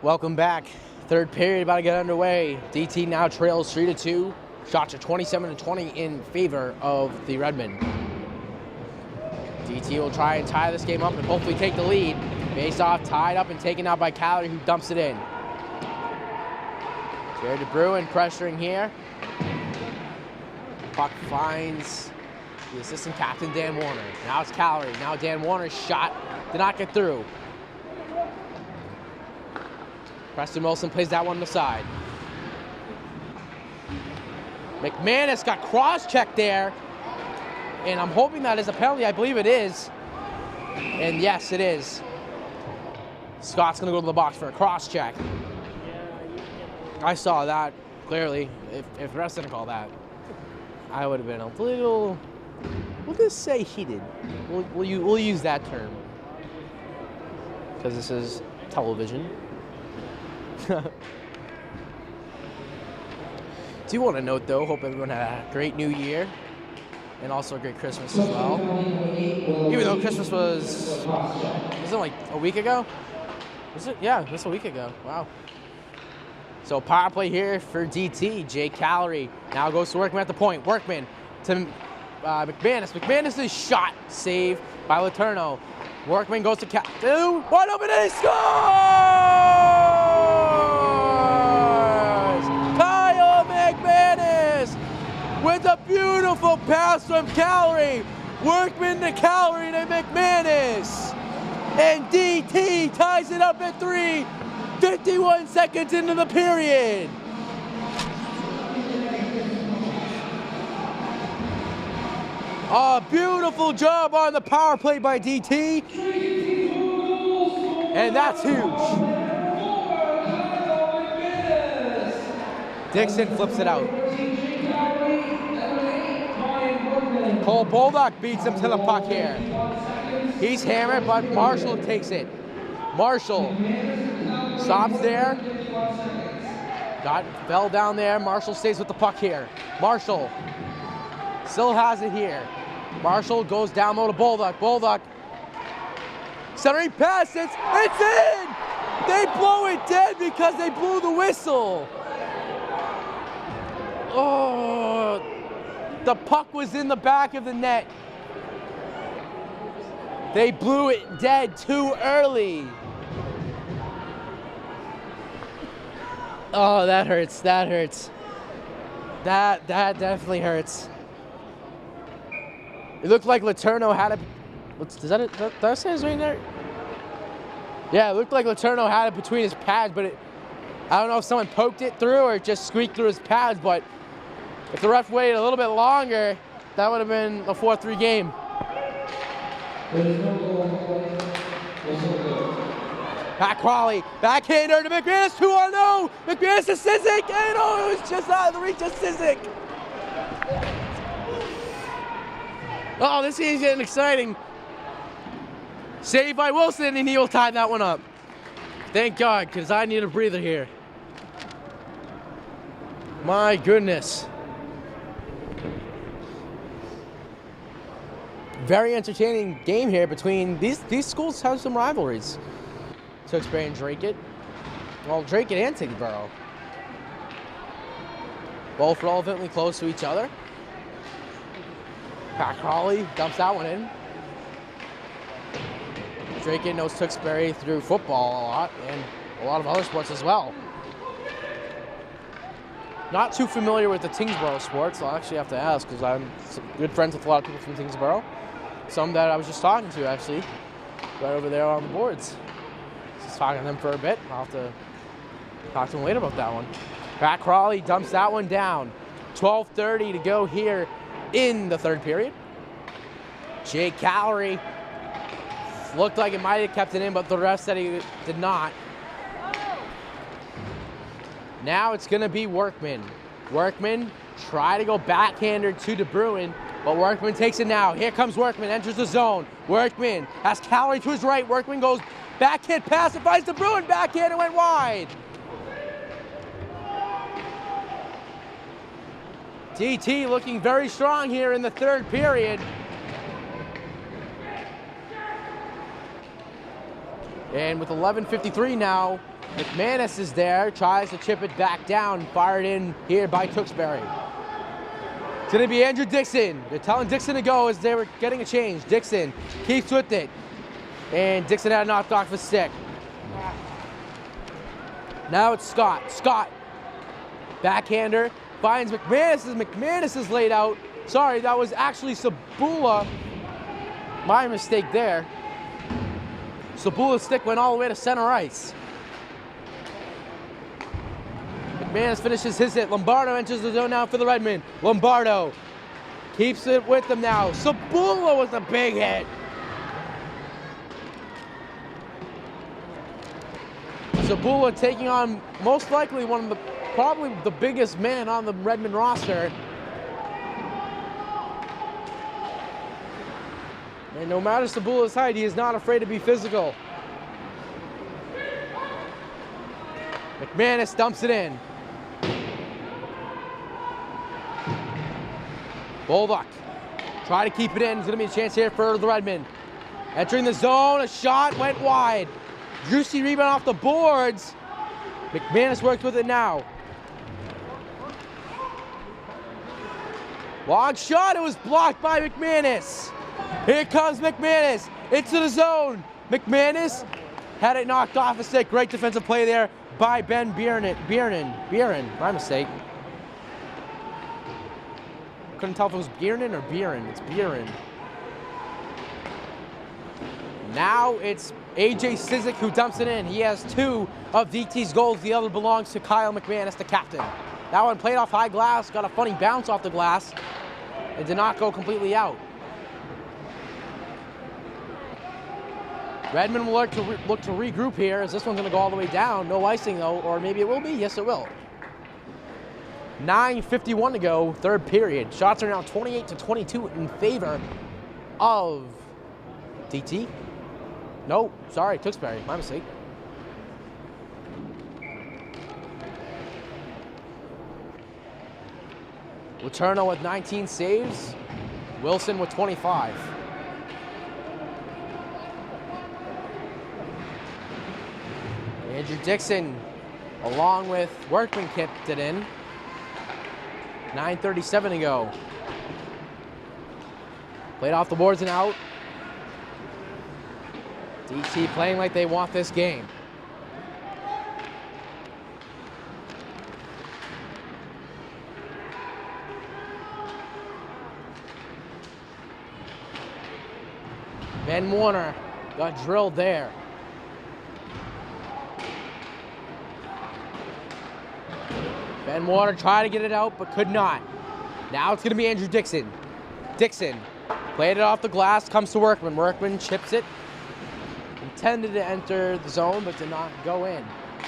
Welcome back. Third period about to get underway. DT now trails 3-2. Shots are 27-20 in favor of the Redmen. DT will try and tie this game up and hopefully take the lead. Face off, tied up and taken out by Calorie, who dumps it in. Jared DeBruin pressuring here. Puck finds the assistant captain, Dan Warner. Now it's Calorie. Now Dan Warner's shot did not get through. Preston Wilson plays that one to the side. McManus got cross-checked there. And I'm hoping that is a penalty. I believe it is. And yes, it is. Scott's going to go to the box for a cross-check. I saw that clearly. If the refs didn't call that, I would have been a little, we'll just say heated. We'll use that term. Because this is television. Do want to note though, hope everyone had a great new year and also a great Christmas as well. Even though Christmas was it like a week ago? Was it? Yeah, just a week ago. Wow. So power play here for DT. Jake Calorie now goes to Workman at the point. Workman to McManus. McManus' shot saved by Letourneau. Workman goes to wide open and he scores! Kyle McManus with a beautiful pass from Calorie. Workman to Calorie to McManus. And DT ties it up at 3, 51 seconds into the period. A beautiful job on the power play by DT. And that's huge. Dixon flips it out. Cole Bolduc beats him to the puck here. He's hammered, but Marshall takes it. Marshall stops there. Fell down there. Marshall stays with the puck here. Marshall still has it here. Marshall goes down low to Bolduc. Bolduc centering pass. It's in! They blow it dead because they blew the whistle. Oh, the puck was in the back of the net. They blew it dead too early. Oh, that hurts. That hurts. That definitely hurts. It looked like Letourneau had it. Does that say his name there? Yeah, it looked like Letourneau had it between his pads, but I don't know if someone poked it through or it just squeaked through his pads, but if the ref waited a little bit longer, that would have been a 4-3 game. Pat Crawley, backhander to McManus, 2-0. McManus to Sizik, and it was just out of the reach of Sizik. Oh, this game's getting exciting. Saved by Wilson, and he will tie that one up. Thank God, because I need a breather here. My goodness. Very entertaining game here between these schools. Have some rivalries. Tewksbury and Drake. Well, Drake and Tingsboro. Both relevantly close to each other. Pat Crawley dumps that one in. Drake knows Tewksbury through football a lot and a lot of other sports as well. Not too familiar with the Tingsboro sports. I'll actually have to ask because I'm good friends with a lot of people from Tingsboro. Some that I was just talking to actually, right over there on the boards. Just talking to them for a bit. I'll have to talk to them later about that one. Pat Crawley dumps that one down. 12:30 to go here in the third period. Jake Calorie looked like it might have kept it in, but the ref said he did not. Now it's going to be Workman. Workman try to go backhander to DeBruin, but Workman takes it now. Here comes Workman, enters the zone. Workman has Calorie to his right. Workman goes backhand pass, it finds DeBruin, backhand, and went wide. DT looking very strong here in the third period. And with 11:53 now, McManus is there, tries to chip it back down, fired in here by Tewksbury. It's gonna be Andrew Dixon. They're telling Dixon to go as they were getting a change. Dixon keeps with it. And Dixon had knocked off his stick. Now it's Scott. Scott, backhander, finds McManus. McManus is laid out. Sorry, that was actually Sabula. My mistake there. Sabula's stick went all the way to center ice. McManus finishes his hit. Lombardo enters the zone now for the Redmen. Lombardo keeps it with them now. Sabula with a big hit. Sabula taking on most likely one of the, probably the biggest man on the Redmen roster. And no matter Sabula's height, he is not afraid to be physical. McManus dumps it in. Bolduc, try to keep it in. There's gonna be a chance here for the Redmen. Entering the zone, a shot went wide. Juicy rebound off the boards. McManus worked with it now. Long shot, it was blocked by McManus. Here comes McManus into the zone. McManus had it knocked off a stick. Great defensive play there by Ben Bieran, my mistake. Couldn't tell if it was Bieran or Bieran. It's Bieran. Now it's AJ Sizik who dumps it in. He has 2 of DT's goals. The other belongs to Kyle McManus, the captain. That one played off high glass, got a funny bounce off the glass, and did not go completely out. Redmond will look to regroup here as this one's going to go all the way down. No icing though, or maybe it will be. Yes, it will. 9:51 to go, third period. Shots are now 28-22 in favor of DT. No, sorry, Tewksbury, my mistake. Letourneau with 19 saves. Wilson with 25. Andrew Dixon, along with Workman, kept it in. 9:37 to go. Played off the boards and out. DT playing like they want this game. Ben Warner got drilled there. Ben Warner tried to get it out, but could not. Now it's going to be Andrew Dixon. Dixon played it off the glass, comes to Workman. Workman chips it. Intended to enter the zone, but did not go in.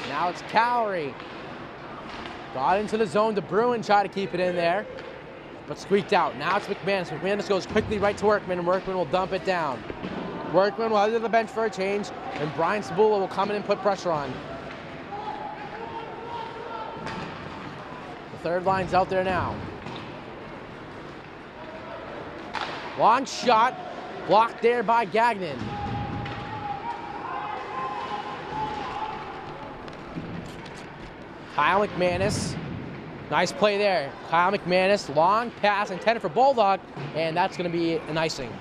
Now it's Cowrie. Got into the zone. DeBruin tried to keep it in there, but squeaked out. Now it's McManus. McManus goes quickly right to Workman, and Workman will dump it down. Workman will head to the bench for a change, and Brian Sabula will come in and put pressure on. The third line's out there now. Long shot, blocked there by Gagnon. Kyle McManus, nice play there. Kyle McManus, long pass intended for Bulldog, and that's going to be an icing.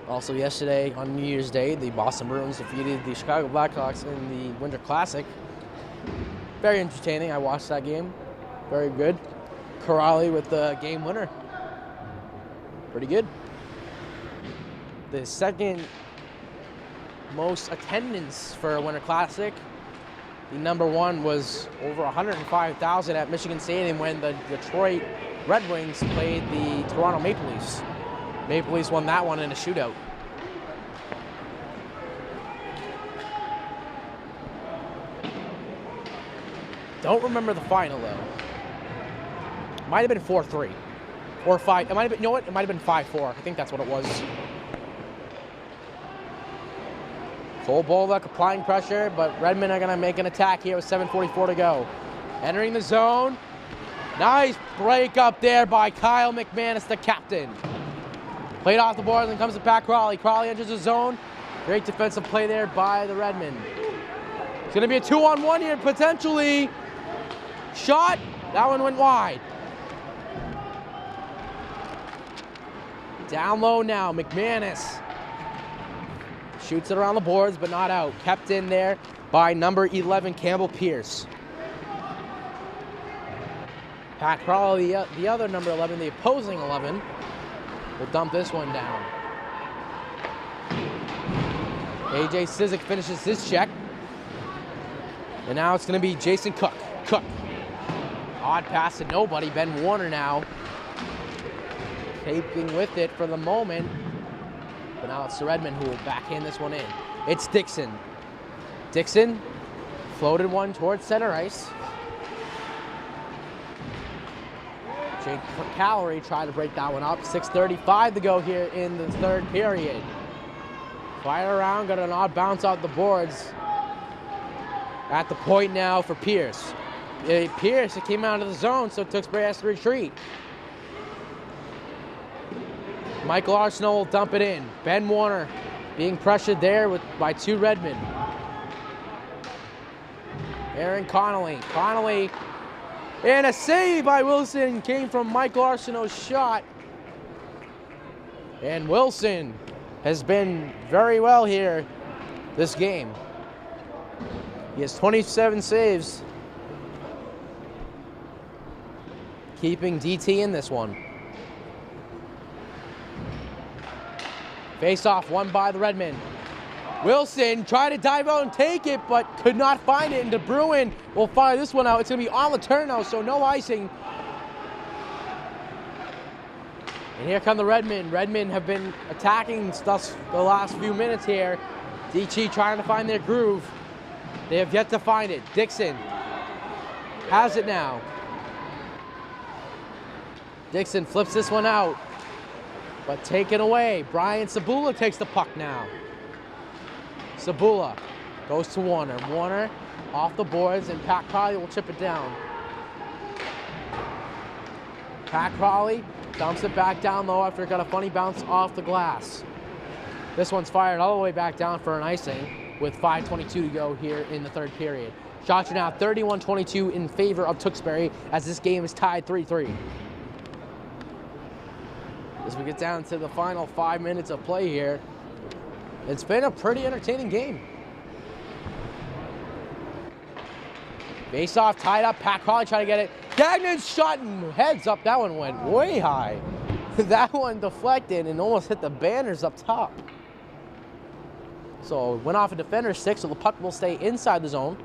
Also yesterday, on New Year's Day, the Boston Bruins defeated the Chicago Blackhawks in the Winter Classic. Very entertaining. I watched that game. Very good. Corrali with the game winner. Pretty good. The second most attendance for a Winter Classic. The number one was over 105,000 at Michigan Stadium when the Detroit Red Wings played the Toronto Maple Leafs. Maple Leafs won that one in a shootout. Don't remember the final though. Might have been 4-3 or 5. It might have been. You know what? It might have been 5-4. I think that's what it was. Cole Bolduc applying pressure, but Redmond are gonna make an attack here with 7:44 to go. Entering the zone. Nice break up there by Kyle McManus, the captain. Played off the boards and comes to Pat Crawley. Crawley enters the zone. Great defensive play there by the Redmond. It's gonna be a 2-on-1 here, potentially. Shot, that one went wide. Down low now, McManus. Shoots it around the boards, but not out. Kept in there by number 11, Campbell Pierce. Pat Crawley, the other number 11, the opposing 11, will dump this one down. AJ Sizik finishes his check. And now it's going to be Jason Cook. Cook. Odd pass to nobody. Ben Warner now taping with it for the moment. But now it's the Redmond who will backhand this one in. It's Dixon. Dixon floated one towards center ice. Jake Calorie tried to break that one up. 6:35 to go here in the third period. Fire around, got an odd bounce out the boards. At the point now for Pierce. Pierce, it came out of the zone, so Tewksbury has to retreat. Michael Arsenault will dump it in. Ben Warner being pressured there by two Redmond. Aaron Connolly. Connolly, and a save by Wilson came from Michael Arsenault's shot. And Wilson has been very well here this game. He has 27 saves, keeping DT in this one. Face-off won by the Redmond. Wilson tried to dive out and take it, but could not find it, and De Bruin will fire this one out. It's going to be on the turn now, so no icing. And here come the Redmond. Redmond have been attacking stuff the last few minutes here. DT trying to find their groove. They have yet to find it. Dixon has it now. Dixon flips this one out, but taken away. Brian Sabula takes the puck now. Sabula goes to Warner. Warner off the boards, and Pat Crawley will chip it down. Pat Crawley dumps it back down low after it got a funny bounce off the glass. This one's fired all the way back down for an icing with 5:22 to go here in the third period. Shots are now 31-22 in favor of Tewksbury as this game is tied 3-3. As we get down to the final 5 minutes of play here, it's been a pretty entertaining game. Face off, tied up. Pat Crawley trying to get it. Gagnon's shot and heads up. That one went way high. That one deflected and almost hit the banners up top. So went off a defender's stick, so the puck will stay inside the zone.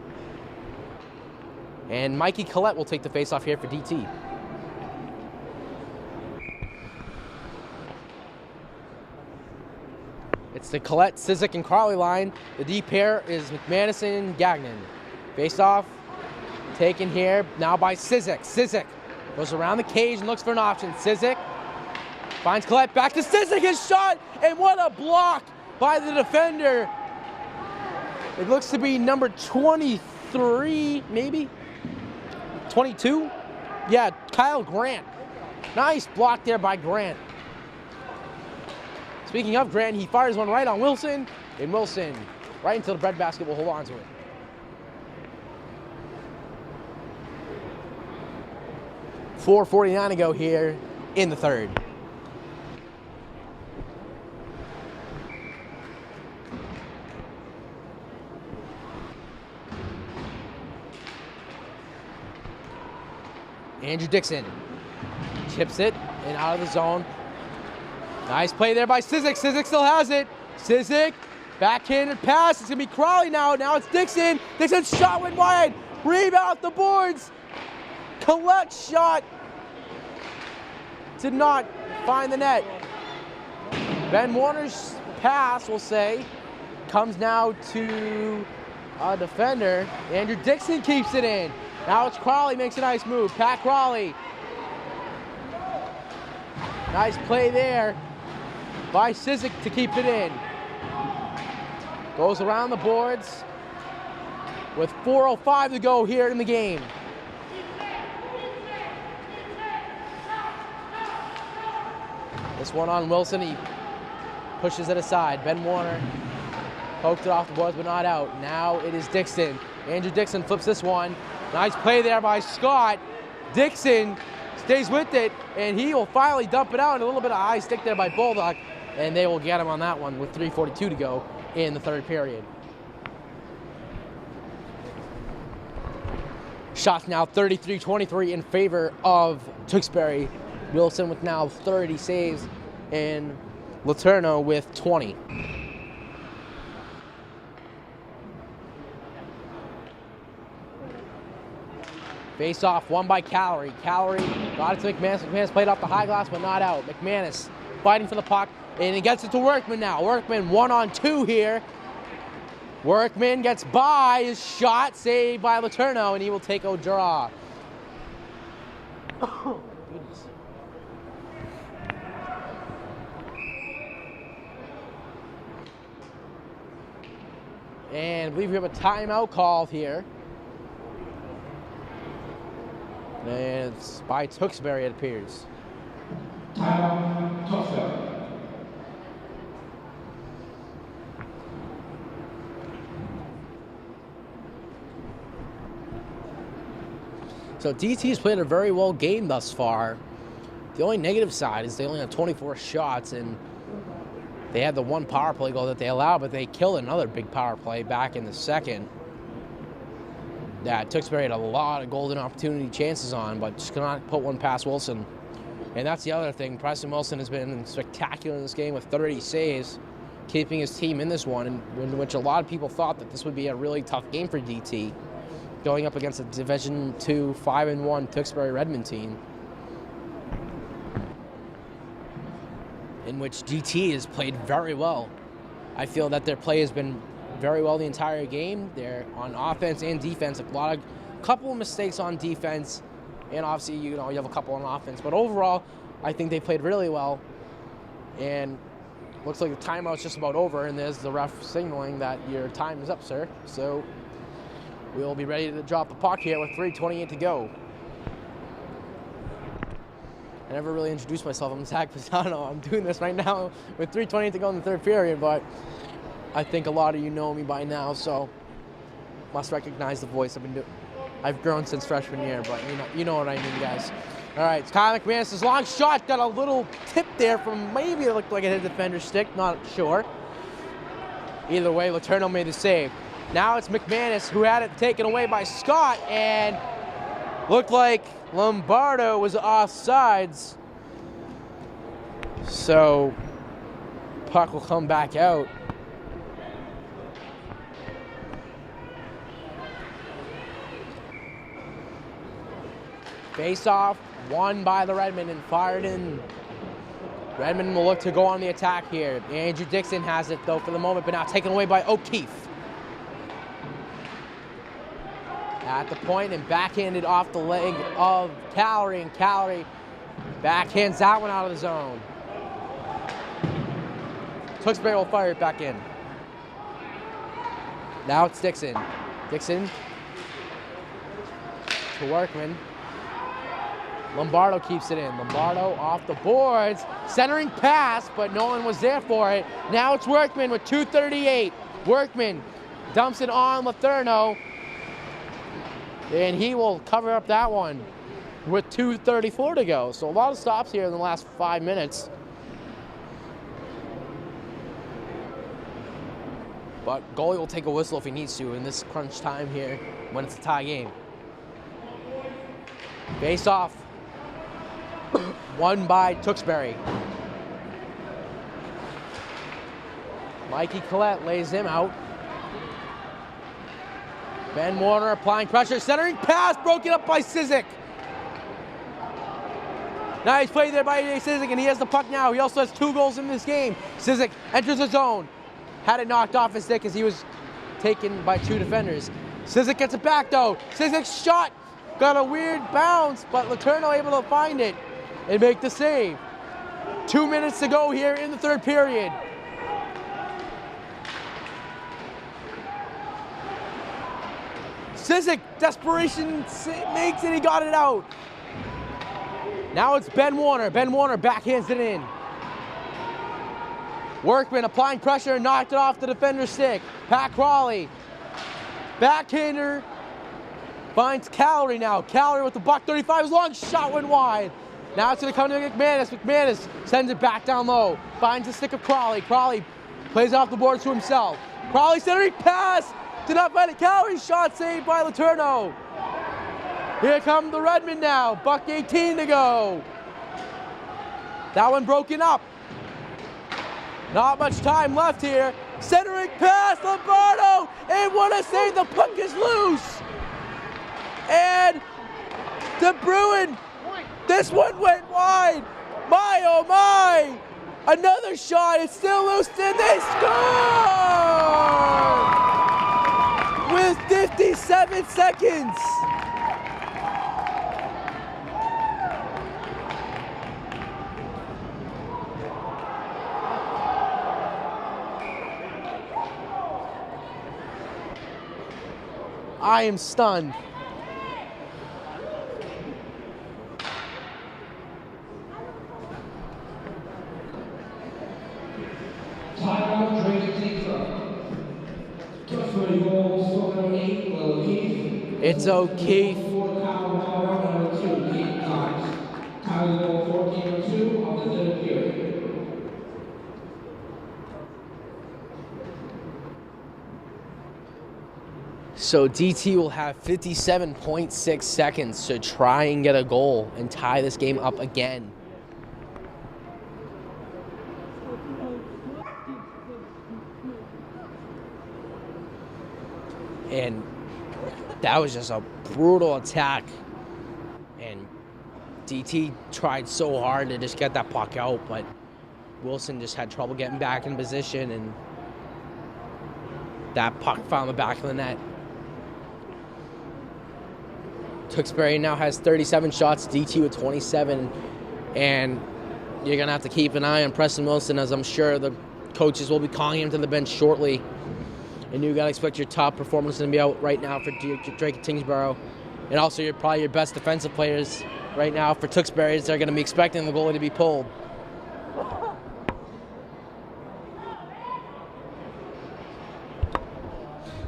And Mikey Collette will take the face-off here for DT. It's the Collette, Sizik, and Crawley line. The D pair is McManus and Gagnon. Face-off taken here now by Sizik. Sizik goes around the cage and looks for an option. Sizik finds Collette, back to Sizik, his shot, and what a block by the defender. It looks to be number 23, maybe? 22? Yeah, Kyle Grant. Nice block there by Grant. Speaking of Grant, he fires one right on Wilson, and Wilson, right into the breadbasket, will hold on to it. .449 to go here in the third. Andrew Dixon chips it and out of the zone. Nice play there by Sizik. Sizik still has it. Sizik, backhanded pass. It's going to be Crawley now. Now it's Dixon. Dixon's shot went wide. Rebound off the boards. Collette's shot did not find the net. Ben Warner's pass, we'll say, comes now to a defender. Andrew Dixon keeps it in. Now it's Crawley, makes a nice move. Pat Crawley. Nice play there by Sizik to keep it in. Goes around the boards with 4:05 to go here in the game. This one on Wilson, he pushes it aside. Ben Warner poked it off the boards, but not out. Now it is Dixon. Andrew Dixon flips this one. Nice play there by Scott. Dixon stays with it, and he will finally dump it out. And a little bit of high stick there by Bulldog, and they will get him on that one with 3:42 to go in the third period. Shots now 33-23 in favor of Tewksbury. Wilson with now 30 saves, and Letourneau with 20. Face off, won by Calorie. Calorie got it to McManus. McManus played off the high glass, but not out. McManus fighting for the puck, and he gets it to Workman now. Workman 1-on-2 here. Workman gets by, his shot saved by Letourneau, and he will take a draw. Oh, goodness. And I believe we have a timeout called here. And it's by Tewksbury, it appears. Timeout, Tewksbury. So DT's played a very well game thus far. The only negative side is they only had 24 shots, and they had the one power play goal that they allowed, but they killed another big power play back in the second that Tewksbury had a lot of golden opportunity chances on, but just could not put one past Wilson. And that's the other thing. Preston Wilson has been spectacular in this game with 30 saves, keeping his team in this one, in which a lot of people thought that this would be a really tough game for DT, going up against a Division II 5-1 Tewksbury Redmond team, in which DT has played very well. I feel that their play has been very well the entire game. They're on offense and defense. Couple of mistakes on defense, and obviously you have a couple on offense. But overall, I think they played really well. And looks like the timeout's just about over, and there's the ref signaling that your time is up, sir. So we'll be ready to drop the puck here with 3:28 to go. I never really introduced myself. I'm Zach Pisano. I'm doing this right now with 3:28 to go in the third period, but I think a lot of you know me by now, so must recognize the voice. I've grown since freshman year, but you know what I mean, guys. All right, it's Kyle McManus' long shot. Got a little tip there from, maybe it looked like it hit the defender's stick, not sure. Either way, Letourneau made the save. Now it's McManus who had it taken away by Scott, and looked like Lombardo was offsides. So puck will come back out. Face off, won by the Redmond and fired in. Redmond will look to go on the attack here. Andrew Dixon has it though for the moment, but now taken away by O'Keefe. At the point and backhanded off the leg of Calorie, and Calorie backhands that one out of the zone. Tewksbury will fire it back in. Now it's Dixon. Dixon to Workman. Lombardo keeps it in. Lombardo off the boards. Centering pass, but no one was there for it. Now it's Workman with 2:38. Workman dumps it on Letourneau, and he will cover up that one with 2:34 to go. So a lot of stops here in the last 5 minutes. But goalie will take a whistle if he needs to in this crunch time here when it's a tie game. Face off. Won by Tewksbury. Mikey Collette lays him out. Ben Warner applying pressure, centering pass, broken up by Sizik. Nice play there by Sizik, and he has the puck now. He also has 2 goals in this game. Sizik enters the zone. Had it knocked off his stick as he was taken by 2 defenders. Sizik gets it back though. Sizik's shot got a weird bounce, but Letourneau able to find it and make the save. 2 minutes to go here in the third period. Sizik, desperation makes it, he got it out. Now it's Ben Warner. Ben Warner backhands it in. Workman applying pressure and knocked it off the defender's stick. Pat Crawley. Backhander. Finds Calorie now. Calorie with the .135. Long shot went wide. Now it's going to come to McManus. McManus sends it back down low. Finds the stick of Crawley. Crawley plays off the boards to himself. Crawley centering pass. Did not find it. Calorie shot saved by Letourneau. Here come the Redmen now. .18 to go. That one broken up. Not much time left here. Centering pass, Lombardo. And what a save. The puck is loose. And De Bruin. This one went wide. My, oh my. Another shot. It's still loose. And they score! With 57 seconds. I am stunned. Timeout, Drake Tingsboro. Tewksbury goal, score number 8, Will O'Keefe. It's O'Keefe. For Kyle number 2, Kate Cox. Kyle goal 14-2 of the third period. So DT will have 57.6 seconds to try and get a goal and tie this game up again. And that was just a brutal attack. And DT tried so hard to just get that puck out, but Wilson just had trouble getting back in position, and that puck found the back of the net. Tewksbury now has 37 shots, DT with 27, and you're going to have to keep an eye on Preston Wilson, as I'm sure the coaches will be calling him to the bench shortly. And you got to expect your top performance to be out right now for Drake Tingsboro. And also probably your best defensive players right now for Tewksbury. They're going to be expecting the goalie to be pulled.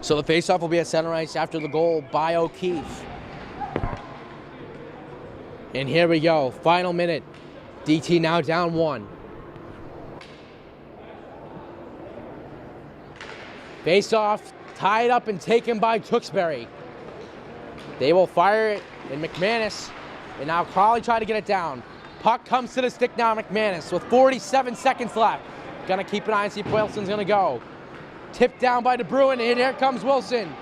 So the faceoff will be at center ice after the goal by O'Keefe. And here we go, final minute. DT now down 1. Face-off, tied up and taken by Tewksbury. They will fire it, and McManus, and now Crawley tried to get it down. Puck comes to the stick now, McManus, with 47 seconds left. Gonna keep an eye and see if Wilson's gonna go. Tipped down by De Bruin, and here comes Wilson.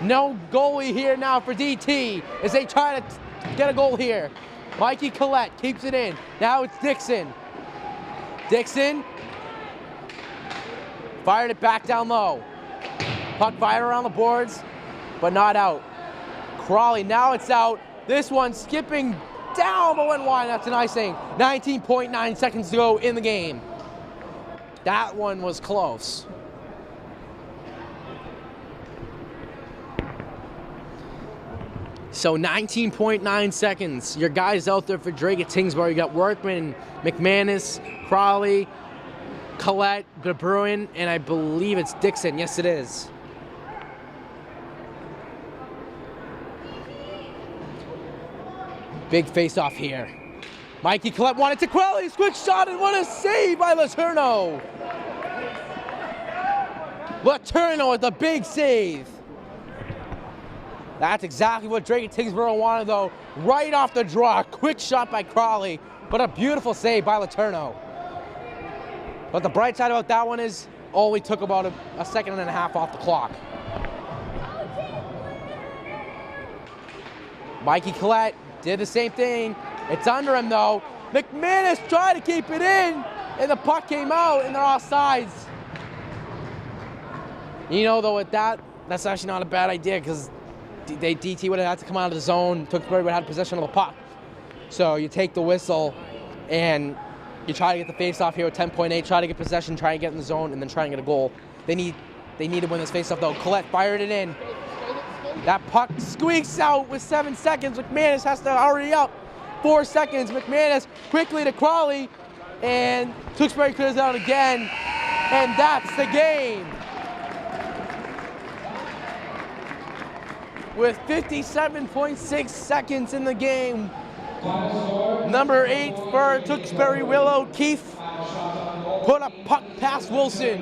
No goalie here now for DT as they try to get a goal here. Mikey Collette keeps it in. Now it's Dixon. Dixon fired it back down low. Puck fired around the boards, but not out. Crawley, now it's out. This one skipping down, but went wide. That's an icing. 19.9 seconds to go in the game. That one was close. So 19.9 seconds. Your guys out there for Drake at Tingsboro. You got Workman, McManus, Crawley, Collette, De Bruin, and I believe it's Dixon. Yes, it is. Big face-off here. Mikey Collette wanted to Crawley. Quick shot, and what a save by Letourneau. Letourneau with a big save. That's exactly what Drake and Tingsboro wanted, though. Right off the draw. Quick shot by Crawley, but a beautiful save by Letourneau. But the bright side about that one is only took about a second and a half off the clock. Mikey Collette did the same thing. It's under him, though. McManus tried to keep it in, and the puck came out, and they're off sides. You know, though, with that, that's actually not a bad idea, because DT would have had to come out of the zone. Tewksbury would have had possession of the puck. So you take the whistle and you try to get the face-off here with 10.8, try to get possession, try and get in the zone, and then try and get a goal. They need to win this face-off, though. Collette fired it in. That puck squeaks out with 7 seconds. McManus has to hurry up. 4 seconds. McManus quickly to Crawley, and Tewksbury clears out again, and that's the game. With 57.6 seconds in the game, number 8 for Tewksbury, Willow Keefe, put a puck past Wilson.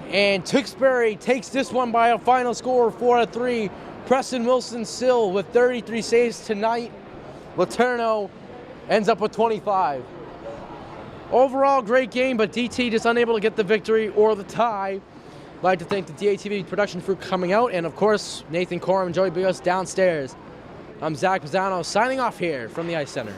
And Tewksbury takes this one by a final score of 4-3. Preston Wilson still with 33 saves tonight. Laterno ends up with 25. Overall, great game, but DT just unable to get the victory or the tie. I'd like to thank the DATV production for coming out, and of course, Nathan Corum and Joey Bios downstairs. I'm Zach Pizzano signing off here from the Ice Center.